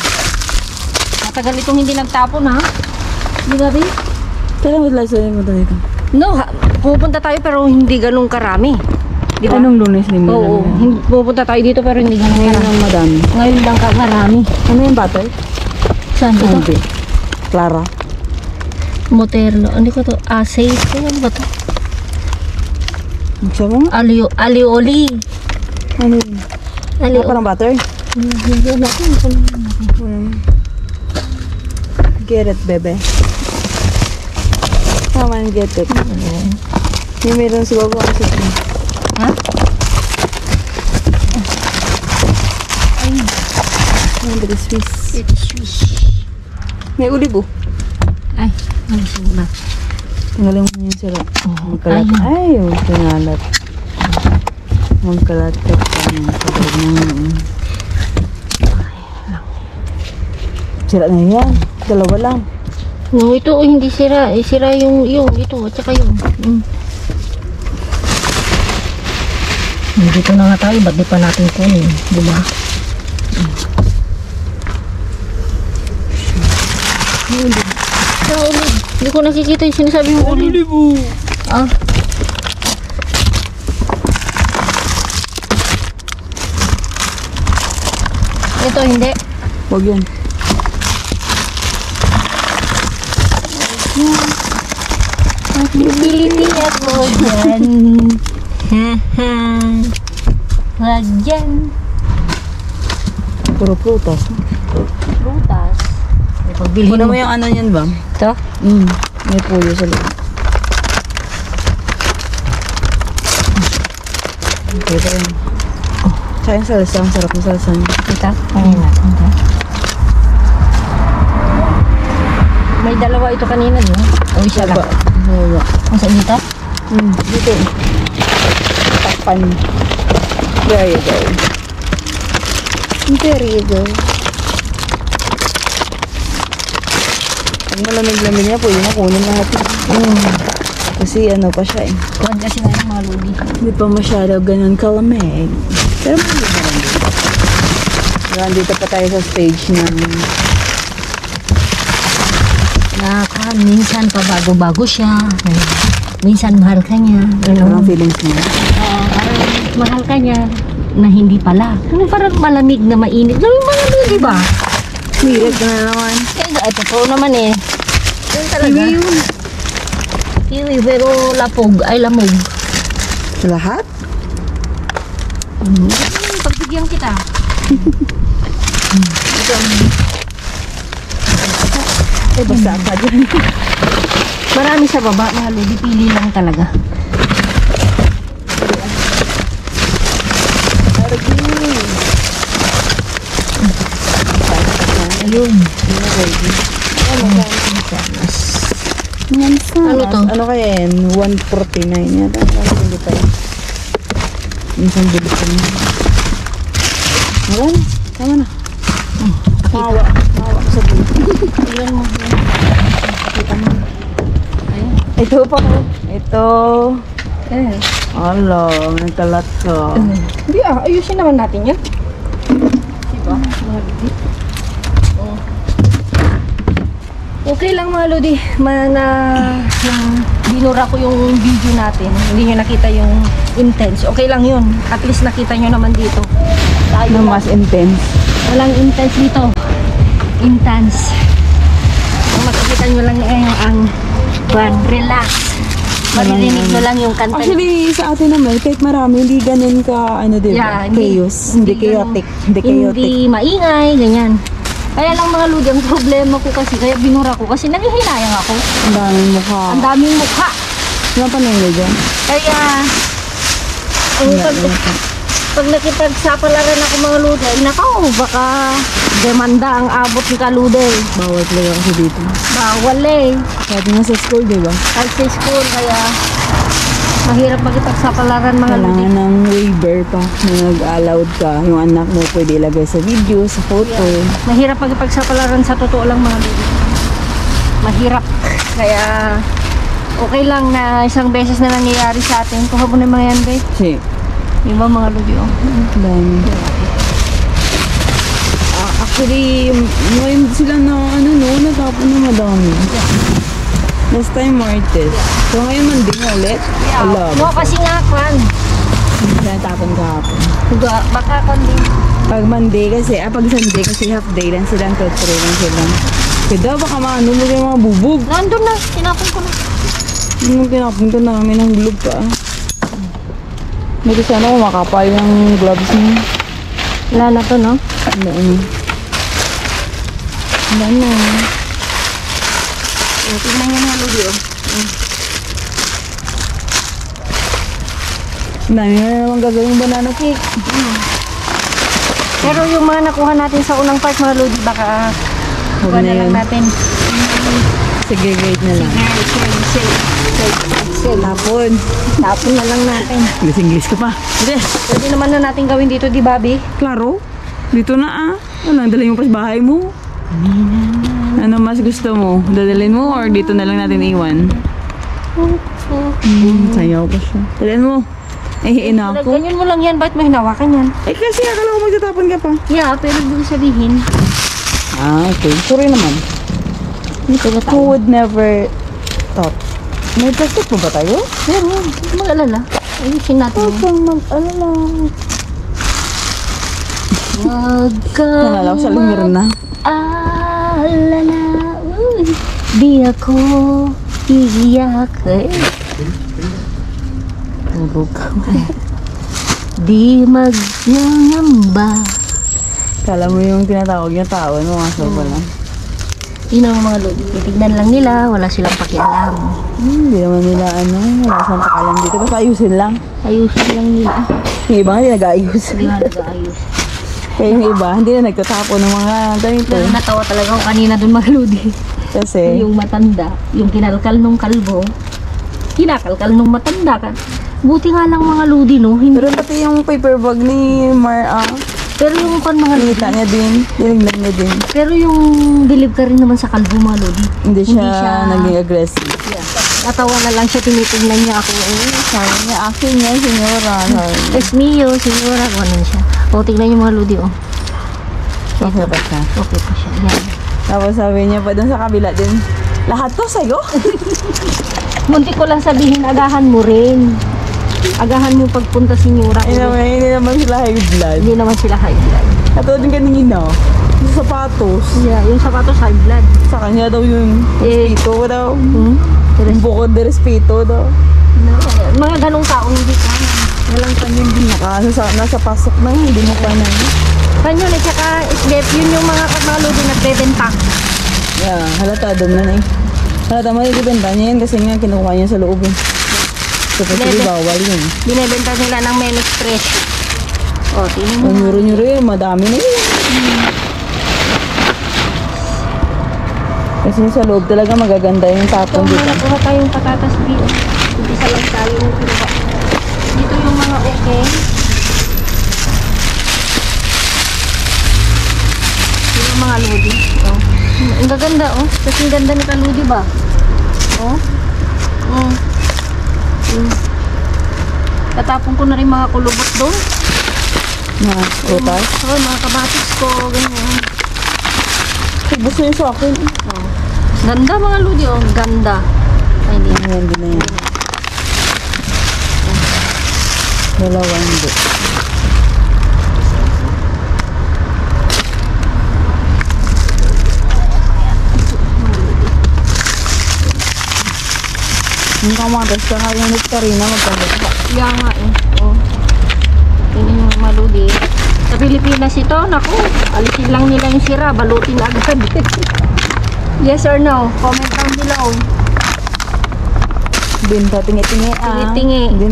Matagal itong hindi nagtapon ha. Di ba, Bi? Kailan mo lang sa'yo mo dito? No, pupunta tayo pero hindi ganun karami. Di ba? Anong lunes din mo? Oo, pupunta tayo dito pero hindi ganun Ngayon karami. ang madami. Ngayon lang karami. Ano yung butter? Saan ito? Hindi. Clara. Moterlo. Ano ko to? Safe. Ano ba to? Magsa mo nga? Alioli. Ano yun? Ano parang butter? Hindi natin. Get it, bebe. Come on, get it. Yung meron si Baba ang sito. Ha? Ang very Swiss. Ito Swiss. May ulibo. Ay, ano sila? Tanggalin mo yung sila. Magkalat. ayun. Ay, yung kinalat. Magkalat ka pa ng sabag ng... Sira na yan. Dalawa lang. No, ito hindi sira. Sira yung ito at saka yung. Dito na nga tayo, ba't di pa natin kunin? Diba? Ulid. Sa ulid. Hindi ko nakikita yung sinasabi mo ulid. Ah. Ito hindi. Huwag yun. Pipilitin mo dyan. Wag dyan. Puro prutas. Prutas. Pagbilhin Kunin mo yung ano yan ba? Ito? May puyo sa loob. Okay pa yun. Tsaka yung salsa, ang sarap ng salsa niya. Kita? Kanina natin ito. May dalawa ito kanina, di ba? O isa lang. Bawa. Ang saan dito? Dito. Takpan. There you go. There you go. Pag malamig-lamig niya, pwede na kunin lahat. Kasi ano pa siya eh. Kuwan kasi nga yung mga ludi. Hindi pa masyado ganun kalamig. Pero malamig na lang dito. Nandito pa tayo sa stage ng Minsan pabago-bago siya. Minsan mahal ka niya. parang feelings mo. Parang mahal ka niya na hindi pala. Parang malamig na mainit. Yung malamig, di ba? Mirit na naman. Eh, totoo naman eh. Yun talaga. Kiwi, pero lapog. Ay, lamog. Lahat? Pagbigyan kita. Eh, basta ka dyan. Marami sa baba, mga lodi. Pili lang talaga. Ayun. Ano to? Ano kaya yan? 149 yata. Hindi pa yan. Minsan bilis ko na. Wala na. Tama na. Mawa. Mawa ko sa bulit. Ilan mo? Kita mo. Ayun. Ito pa ko. Ito. Eh. Ala, nagkalat ka. Hindi ayusin naman natin yan. Diba? Mga lodi. Oh. Okay lang mga lodi. Binura ko yung video natin. Hindi nyo nakita yung intense. Okay lang yun. At least nakita nyo naman dito. Tayo Ano lang. mas intense? Walang intense dito. Intense. Ang makikita nyo lang ngayon ang relax. Maririnig nyo lang yung kanta. Actually, sa atin naman, kahit marami, hindi ganun ka, ano diba? Yeah, Chaos. Hindi chaotic. Hindi chaotic. Hindi maingay, ganyan. Kaya lang mga ludi, ang problema ko kasi, kaya binura ko kasi nangihinayang ako. Ang daming mukha. Ang daming mukha. Ano pa nangyay dyan? Kaya, pag nakipagsapalaran ako mga ludi, ay nakaw, baka demanda ang abot ni kalude. Bawal talaga kasi dito. Bawal eh. Kahit nga sa school, diba? Kahit sa school, kaya mahirap makipagsapalaran mga ludi. Kailangan ng waiver pa na nag-allowed ka. Yung anak mo pwede ilagay sa video, sa photo. Mahirap makipagsapalaran sa totoo lang mga ludi. Mahirap. Kaya, okay lang na isang beses na nangyayari sa atin. Kuha mo na yung mga yan, babe. Si, Diba mga ludi, oh. dami. Actually, ngayon sila na, ano no, natapon na madami. Last time, Martes. So ngayon, manding ulit. Ala, No, kasi nga, kwan. natapon kahapon. Baka kwan din. Pag Monday kasi, pag Sunday kasi half day lang sila, tuloy lang sila. Kaya baka maanulog yung mga bubog. Nandun na, tinapon ko na. Nung tinapon ko namin ang glove pa. Buti sana makapal yung gloves niya. Wala na to, no? Ano? Wala na. Tingnan nyo mga ludi, oh. Ang dami na naman gagawing banana cake. Pero yung mga nakuha natin sa unang part, mga ludi, baka Huwag kuha na na lang yun. natin. Segregate na lang. Tapon. Tapon na lang natin. English ka pa. Hindi. Pwede naman na natin gawin dito, di ba, Bi? Klaro. Dito na Ano, dalhin mo pa sa bahay mo. Ano mas gusto mo? Dadalhin mo or dito na lang natin iwan? Sayaw pa siya. Dalhin mo. Nahihiin ako. Ganyan mo lang yan, bakit mo hinawakan yan? Eh kasi akala ko magtatapon ka pa. Yeah, pero ibig sabihin, Ah, okay. Sorry naman. dito ba Who tayo? would never thought? May plastic pa ba tayo? Meron, huwag mag-alala. Ayusin natin Huwag yun. kang mag-alala. Huwag ka Nalala ko sa lumir na. mag-alala. Uy, di ako iiyak. Tulog. Di magngamba. Kala mo yung tinatawag niya tao, no? Asal pa lang. Yun ang mga lodi. Titignan lang nila, wala silang pakialam. Hindi naman nila wala siyang pakalam dito. Basta ayusin lang. Ayusin lang nila. Yung iba hindi nag-aayos. Hindi nga nag-aayos. Kaya yung iba, hindi na nagtatapon ng mga ganito. Pero natawa talaga ako kanina dun mga lodi. Kasi, Yung matanda, yung kinalkal nung kalbo, kinakalkal nung matanda ka. Buti nga lang mga lodi, no? Hindi. pero pati yung paper bag ni Pero yung kan mga lodi, pinita niya din, dinignan niya din. pero yung believe ka rin naman sa kalbo mga lodi. Hindi siya naging aggressive. Yeah. Natawa na lang siya, tinitingnan niya ako. Sabi niya, akin niya, senyora. Es mio, senyora, ganun siya. O, tignan niyo mga lodi, oh. Okay pa siya. Okay pa siya. Yan. Tapos sabi niya pa dun sa kabila din, lahat to sa'yo? Muntik ko lang sabihin, agahan mo rin. Agahan mo pagpunta senyora. Hindi naman sila high blood. Hindi naman sila high blood. Katulad yung kanina, yung sapatos. Yeah, yung sapatos high blood. Sa kanya daw yung respeto daw. Hmm? Yung bukod de respeto daw. No, mga ganong tao hindi ka. Walang kanya din nasa pasok na yun, hindi mo pa na yun. Kanyo na tsaka isdep, yun yung mga kamalo din nagbebenta. Yeah, halata doon na eh. Halata magigibenta niya yan kasi nga kinukuha niya sa loob eh. So kasi Bebe. bawal yun. Binebenta nila ng menos fresh. O, tingnan mo. Ang nyuro-nyuro yun, madami na yun. Kasi sa loob talaga magaganda yung Ito, tapon may dito. nakuha tayong patatas dito. Isa lang tayo yung kinuha. Dito yung mga okay. Yung mga lodi. Oh. Ang gaganda, oh. Kasi ang ganda ni kaludi ba? Oh. Mm. Mm. Tatapon ko na rin mga kulubot doon. Na, prutas. Oh, mga kabatis ko, ganyan. Gusto yun sa akin. Oh. Ganda mga lodi, oh. Ganda. Ay, hindi. Ayan, hindi na yan. Dalawa hindi. Yung kamatas ka nga yung nektarina magkaganda. Kaya nga eh. Oh. Tingnan yung mga lodi. Sa Pilipinas ito, naku, alisin lang nila yung sira, balutin agad. Yes or no? Comment down below. Binta, tingi-tingi Tingi-tingi. Hindi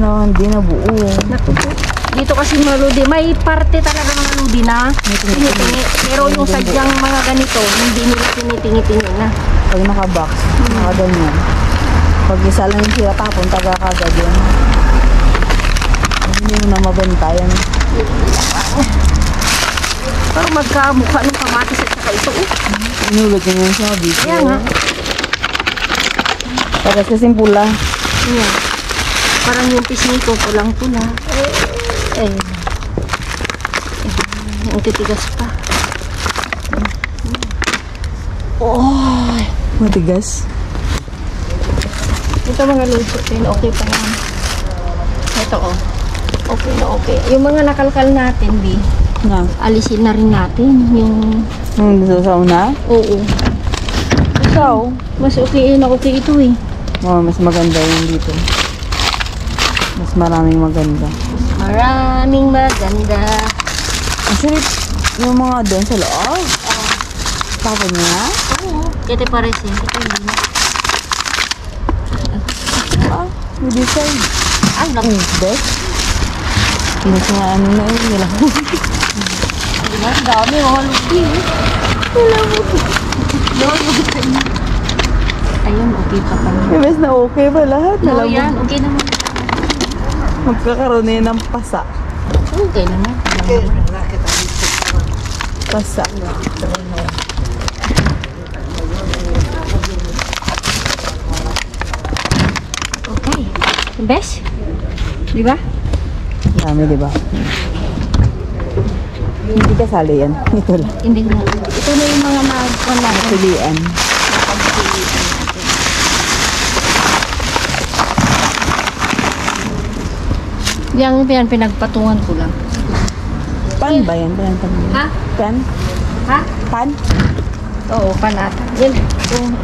na buo. Naku po. Dito kasi mga lodi, may parte talaga mga lodi na tinitingi. Pero yung sadyang mga ganito, hindi nila tinitingi-tingi na. Pag naka-box, naka-ganyan. Pag isa lang yung sira tapon, taga kagad yun. Hindi mo na mabenta yan. Parang magkamukha ng kamatis at saka ito. Inulog ko yung sabi. Kaya nga. Tapos kasing pula. Ayan. Parang yung pisngi ko, pulang-pula. Eh. Ang titigas pa. Oh, matigas. Ito mga luto din, okay pa yan. Ito oh. Okay na okay. Yung mga nakalkal natin, Bi, Na. alisin na rin natin. Yung, Sa una? oo. Ikaw? Mas okay na okay ito eh. Oh, mas maganda yung dito. Mas maraming maganda. Maraming maganda. Actually, yung mga doon sa loob. Tapon niya? Oo. Ito pares eh. Ito hindi na. Ah, may design. Ay, naku. Best. Pinasa ano na yun nila. Ang dami mga lupi eh. Wala mo. Ayun, okay pa kami. Yung best na okay ba lahat? No, Alam mo, yan. Okay naman. magkakaroon na yun ng pasa. Okay naman. Pasa. Okay. Best? Di ba? Dami, di ba? Hindi kasali yan. Ito lang. Hindi na. Ito na yung mga mga Pilian. Yan pinagpatungan ko lang. Pan ba yan? Ha? Pan? Ha? Pan? Oo, panata. Yan.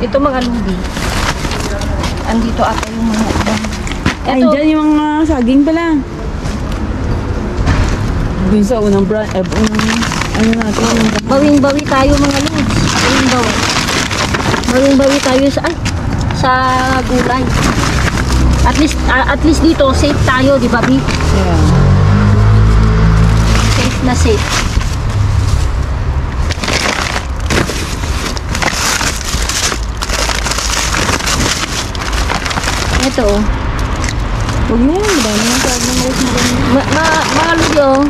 Ito mga ludi. Andito ata yung mga ibang. Ay, dyan yung mga saging pala. Dun sa unang brand, ano natin? Bawing-bawi tayo mga lods. Bawing-bawi. Bawing-bawi tayo sa gulay. At least dito safe tayo, di ba, Bi? Yeah. Safe na safe. Ito oh. Huwag na yan, diba? Mga ludi oh.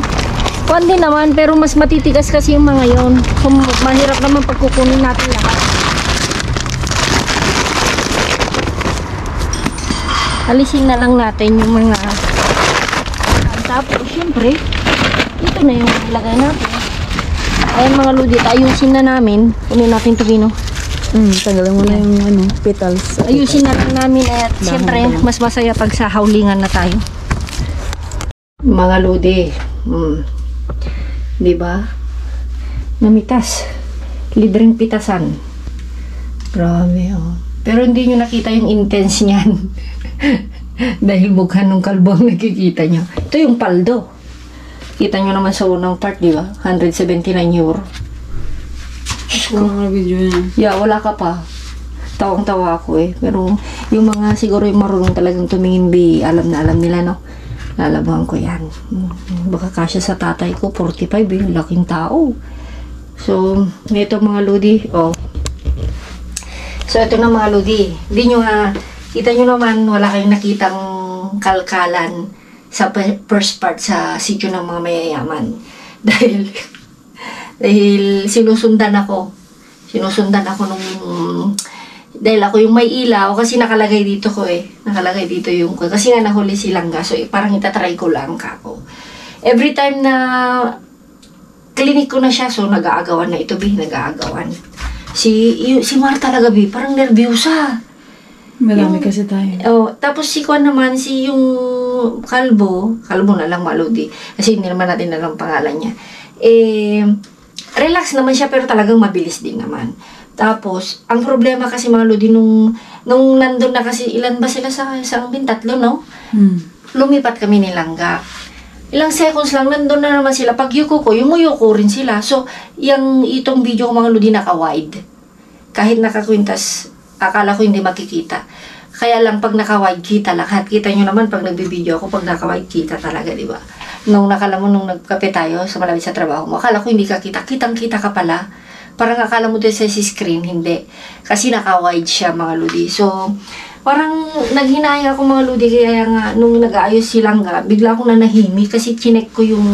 Kuwan din naman, pero mas matitigas kasi yung mga yon. So, mahirap naman pagkukunin natin lahat. Alisin na lang natin yung mga tapos, syempre, ito na yung ilagay natin. Ayan mga ludi, ayusin na namin. Kunin natin ito, Bino. Tanggalin mo na yung petals. Ayusin na lang namin at syempre, mas masaya pag sa haulingan na tayo. Mga ludi, di ba? Namitas. Libreng pitasan. Grabe, oh. Pero hindi nyo nakita yung intense niyan. Dahil mukha nung kalbo ang nakikita nyo. Ito yung paldo. Kita nyo naman sa unang part, di ba? 179 euro. Mga video niya. Yeah, wala ka pa. Tawang-tawa ako eh. Pero yung mga siguro yung marunong talagang tumingin, alam na alam nila, no? Lalabahan ko yan. Baka kasya sa tatay ko, 45 eh. Laking tao. So, ito mga ludi. Oh. So, ito na mga ludi. Hindi nyo nga, kita nyo naman, wala kayong nakitang kalkalan sa first part sa sityo ng mga mayayaman. Dahil sinusundan ako nung dahil ako yung may ilaw kasi nakalagay dito ko eh. Nakalagay dito yung kasi nga nahuli si Langga. So parang itatry ko lang kako. Every time na klinik ko na siya, so nag-aagawan na ito, nag-aagawan. Si Marta talaga, parang nervyosa. Marami kasi tayo. Oh, tapos si Kwan naman, si yung kalbo na lang maludi. Kasi hindi naman natin alam pangalan niya. Relax naman siya pero talagang mabilis din naman. Tapos, ang problema kasi mga lodi nung nandun na kasi, ilan ba sila sa isang bin? 3, no? Lumipat kami ni Langga. Ilang seconds lang, nandun na naman sila. Pag yuko ko, yumuyuko rin sila. So, itong video ko mga lodi naka-wide. Kahit nakakwintas, akala ko hindi makikita. Kaya lang, pag naka-wide, kita lahat. Kita nyo naman, pag nagbi-video ako, pag naka-wide, kita talaga, di ba? Nung nagkape tayo sa malapit sa trabaho mo, akala ko hindi ka kita. Kitang-kita ka pala. Parang akala mo tayo sa screen, hindi. Kasi naka-wide siya, mga ludi. So, parang naghinaya ako, mga ludi. Kaya nga, nung nag-aayos silang bigla akong nanahimik kasi chinek ko yung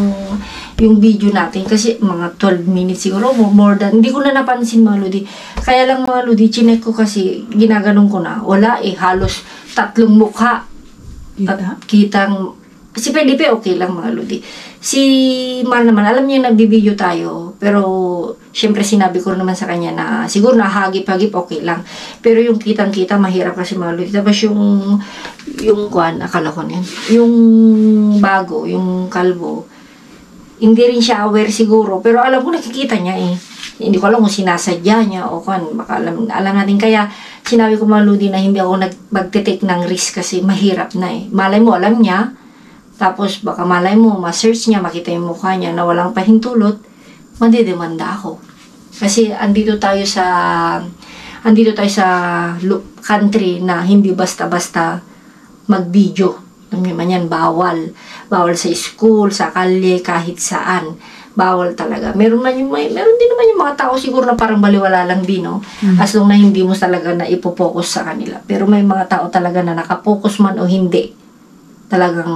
video natin. Kasi mga 12 minutes siguro, more than. Hindi ko na napansin, mga ludi. Kaya lang, mga ludi, chinek ko kasi ginaganong ko na. Wala halos 3 mukha. Kitang si Felipe okay lang, mga ludi. Si Mar naman, alam niya nagbibideo tayo. Pero, syempre sinabi ko naman sa kanya na siguro nahagip-hagip okay lang. Pero yung kitang-kita, mahirap kasi, mga ludi. Tapos yung kwan, akala ko niyan. Yung bago, yung kalbo, hindi rin siya aware siguro. Pero alam ko nakikita niya eh. Hindi ko alam kung sinasadya niya o kwan. Baka alam natin. Kaya, sinabi ko, mga ludi, na hindi ako magte-take ng risk kasi mahirap na eh. Malay mo, alam niya. Tapos baka malay mo, ma-search niya, makita yung mukha niya na walang pahintulot, mandidemanda ako. Kasi andito tayo sa country na hindi basta-basta mag-video. Man yan, bawal. Bawal sa school, sa kalye, kahit saan. Bawal talaga. Meron din naman yung mga tao siguro na parang baliwala lang din, no? As long na hindi mo talaga na ipopokus sa kanila. Pero may mga tao talaga na nakapokus man o hindi. Talagang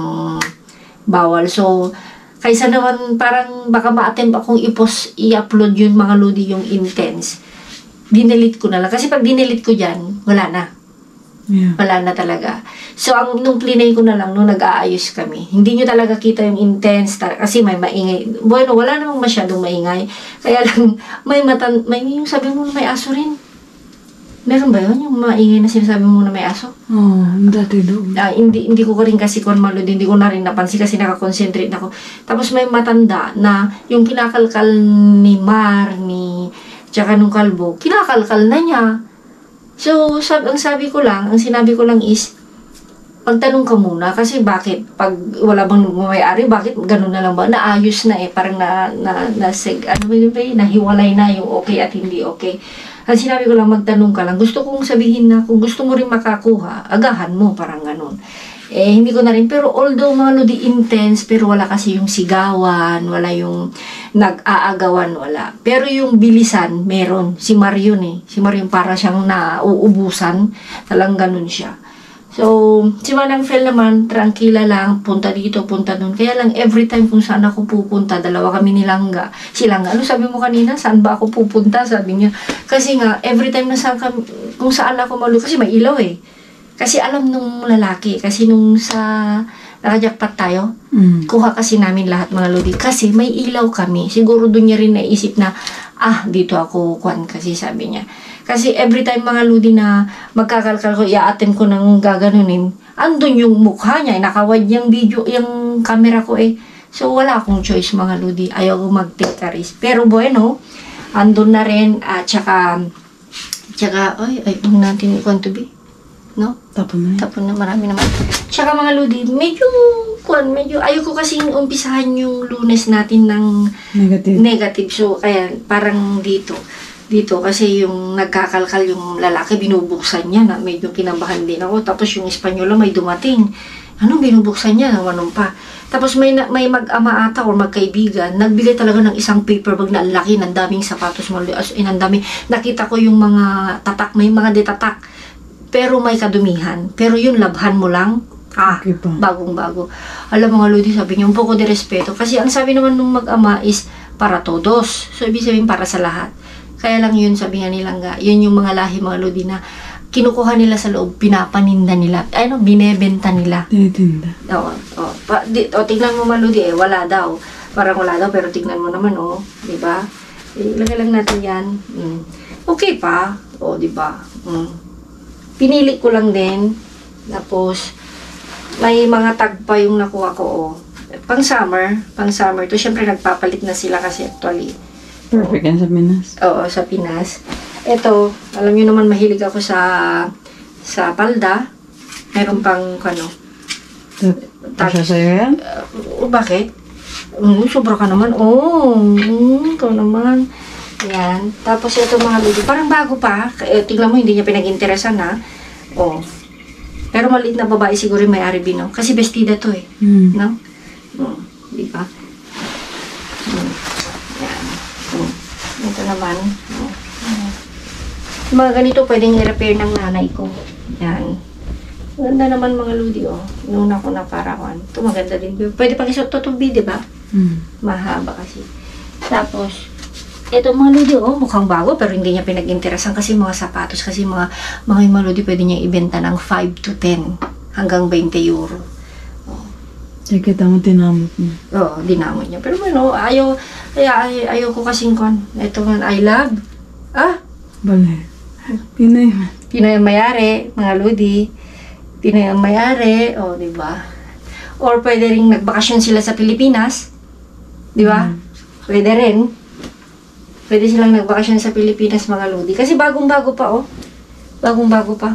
bawal. So, kaysa naman parang baka ma-attempt akong i-upload yun, mga lodi, yung intense. Dinelete ko na lang. Kasi pag dinelete ko dyan, wala na. Yeah. Wala na talaga. So, nung plinay ko na lang, nung nag-aayos kami, hindi nyo talaga kita yung intense, kasi may maingay. Bueno, wala namang masyadong maingay. Kaya lang, may yung sabi mo may aso rin. Meron ba yun? Yung maingay na sinasabi mo na may aso? Oo, dati doon. Hindi ko rin kasi Malud, hindi ko na rin napansin kasi nakakonsentrate ako. Tapos may matanda na yung kinakalkal ni Mar, tsaka nung kalbo, kinakalkal na niya. So, ang sinabi ko lang is, pagtanong ka muna, kasi bakit? Pag wala bang may-ari, bakit ganun na lang ba? Naayos na parang nahiwalay na yung okay at hindi okay. Ang sinabi ko lang, magtanong ka lang. Gusto kong sabihin na, kung gusto mo rin makakuha, agahan mo, parang ganun. Hindi ko na rin. Pero although mga lodi intense, pero wala kasi yung sigawan, wala yung nag-aagawan, wala. Pero yung bilisan, meron. Si Marion Si Marion para siyang nauubusan. Talang ganun siya. So, si Manang Fel naman, tranquila lang, punta dito, punta dun. Kaya lang, every time kung saan ako pupunta, dalawa kami ni Langga. Si Langga, ano sabi mo kanina? Saan ba ako pupunta? Sabi niya. Kasi nga, every time na kung saan ako kasi may ilaw Kasi alam nung lalaki, kasi nung sa nakajakpat tayo, kuha kasi namin lahat mga lodi. Kasi may ilaw kami. Siguro doon niya rin naisip na, dito ako kasi sabi niya. Kasi every time mga lodi na magkakalkal ko, i-attend ko ng gaganunin, andun yung mukha niya, nakawad yung video, yung camera ko So wala akong choice mga lodi. Ayaw ko mag-take a risk. Pero bueno, andun na rin, tsaka, huwag natin i-want to be. No? Tapon na marami naman. Tsaka mga lodi, medyo ayoko kasi umpisahan yung Lunes natin ng negative. So, kaya parang dito kasi yung nagkakalkal yung lalaki, binubuksan niya na medyo kinabahan din ako. Tapos yung Espanyola may dumating. Binubuksan niya? Anong pa. Tapos may mag-ama ata o magkaibigan, nagbigay talaga ng isang paper bag na laki, ng daming sapatos, ang dami. Nakita ko yung mga tatak, may mga detatak. Pero may kadumihan. Pero yun, labhan mo lang. Okay pa. Bagong-bago. Alam mga lodi, sabi niya, un poco de respeto. Kasi ang sabi naman nung mag-ama is para todos. So, ibig sabihin para sa lahat. Kaya lang yun, sabi nga nilang, yun yung mga lahi mga lodi na kinukuha nila sa loob, pinapaninda nila. Binebenta nila. Tinitinda. Tingnan mo mga lodi, wala daw. Parang wala daw, pero tingnan mo naman, diba? Ilagay lang natin yan. Okay pa. Diba? Pinili ko lang din. Tapos, may mga tag pa yung nakuha ko, Pang summer to. Siyempre, nagpapalit na sila kasi actually. Perfect yan sa Pinas. Oo, sa Pinas. Ito, alam nyo naman, mahilig ako sa palda. Meron pang, Kasya sa'yo yan? Bakit? Sobra ka naman. Ikaw naman. Yan. Tapos ito mga lodi, parang bago pa. Tingnan mo, hindi niya pinag-interesan Pero maliit na babae siguro yung may-ari Bino. Kasi bestida to No? Di ba? Yan. Ito naman. Mga ganito pwedeng i-repair ng nanay ko. Yan. Maganda naman mga lodi, Inuna ko na parawan. Ito maganda din. Pwede pang isot to tubi, di ba? Mahaba kasi. Tapos, ito mga lodi, mukhang bago pero hindi niya pinag-interesan kasi mga sapatos, kasi mga lodi pwede niya ibenta ng 5 to 10 hanggang 20 euro. Kita mo, tinamot mo. Oo, dinamot niya. Pero bueno, ayaw ko kasing ito man, I love. Bale. Pinay man. Pinay ang mayari, mga lodi. Pinay ang mayari, di ba? Or pwede rin nagbakasyon sila sa Pilipinas. Di ba? Pwede rin. Pwede silang nagbakasyon sa Pilipinas, mga lodi. Kasi bagong-bago pa, Bagong-bago pa.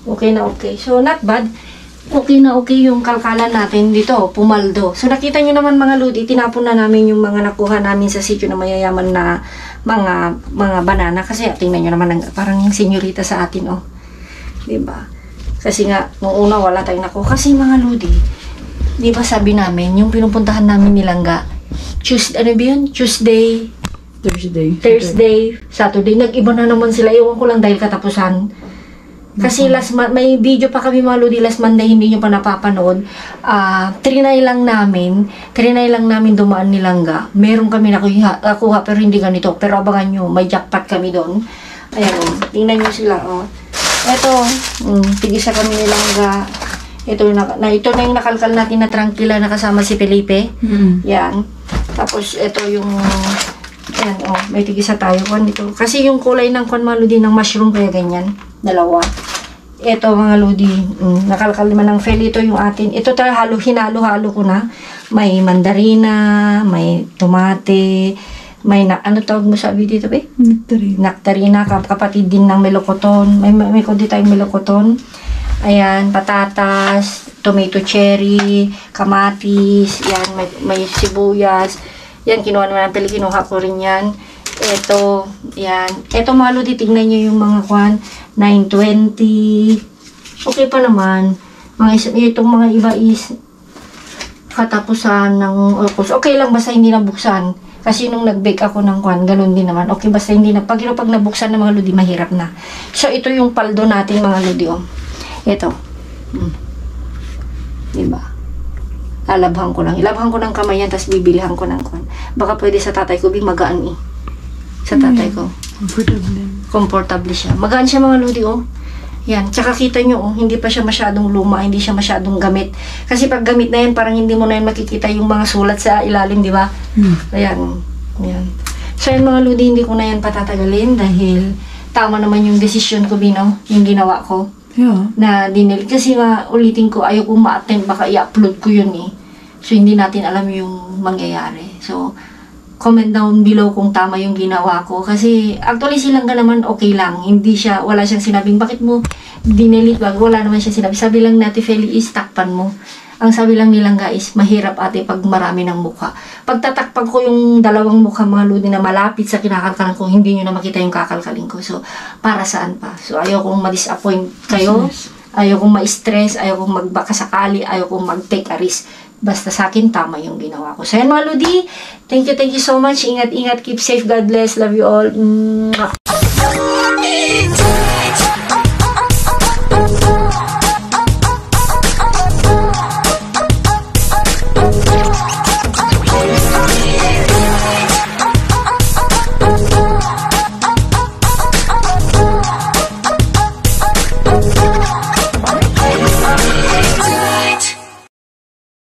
Okay na okay. So, not bad. Okay na okay yung kalkalan natin dito, pumaldo. So, nakita nyo naman, mga lodi, tinapon na namin yung mga nakuha namin sa sitio na mayayaman na mga banana. Kasi, tingnan nyo naman, parang yung senyorita sa atin, Diba? Kasi nga, nung una, wala tayong nakuha. Kasi, mga lodi, diba sabi namin, yung pinupuntahan namin nilangga, Thursday, Saturday, nag-iba na naman sila. Ewan ko lang dahil katapusan. Kasi may video pa kami mga lodi last Monday, hindi nyo pa napapanood. Trinay lang namin dumaan nilangga. Meron kami nakuha pero hindi ganito. Pero abangan nyo, may jackpot kami doon. Ayan, tingnan nyo sila, Ito, tigisa kami nilangga. Ito na yung nakalkal natin na Tranquila na kasama si Felipe. Yan. Tapos, ito yung, yan, may tigisa tayo. Dito. Kasi yung kulay ng kwan mga ludi ng mushroom, kaya ganyan. Dalawa. Ito mga ludi, nakalkal naman ng Felito yung atin. Ito tayo hinalo-halo ko na. May mandarina, may tomate, may ano tawag mo sabi dito, be? Nectarina, kapatid din ng melocoton. May kundi tayong melocoton. Ayan, patatas, tomato cherry, kamatis, yan, may sibuyas. Yan, kinuha naman ng pili, kinuha ko rin yan. Ito, yan. Ito mga lodi, tingnan nyo yung mga kwan, 920. Okay pa naman. Itong mga iba is katapusan ng okay lang basta hindi nabuksan. Kasi nung nag-bake ako ng kwan, ganun din naman. Okay, basta hindi na. Pag nabuksan ng mga lodi, mahirap na. So, ito yung paldo natin, mga lodi, Ito. Diba? Lalabhan ko lang. Ilabhan ko ng kamay yan, tapos bibilihan ko ng kwan. Baka pwede sa tatay ko, magaan sa tatay ko. Comfortable siya. Magaan siya, mga lodi, Yan. Tsaka kita nyo, hindi pa siya masyadong luma, hindi siya masyadong gamit. Kasi pag gamit na yan, parang hindi mo na yan makikita yung mga sulat sa ilalim, di ba? Ayan. Yan. So, yan mga lodi, hindi ko na yan patatagalin dahil tama naman yung decision ko, Bino, yung ginawa ko. Yeah. Na dinil. Kasi ulitin ko, ayaw kong ma-attend, baka i-upload ko yun So, hindi natin alam yung mangyayari. So, comment down below kung tama yung ginawa ko. Kasi, actually, silang ka naman okay lang. Wala siyang sinabing, bakit mo dinilit? Wala naman siya sinabi. Sabi lang natin, Feli, is takpan mo. Ang sabi lang nilang guys, mahirap ate pag marami ng mukha. Pag tatakpag ko yung dalawang mukha mga lodi na malapit sa kinakalkalan ko, hindi nyo na makita yung kakalkalin ko. So, para saan pa? So, ayaw kong ma-disappoint kayo. Ayaw kong ma-stress. Ayaw kong magbakasakali. Ayaw kong mag-take a risk. Basta sa akin, tama yung ginawa ko. So, yan mga lodi. Thank you so much. Ingat-ingat. Keep safe. God bless. Love you all.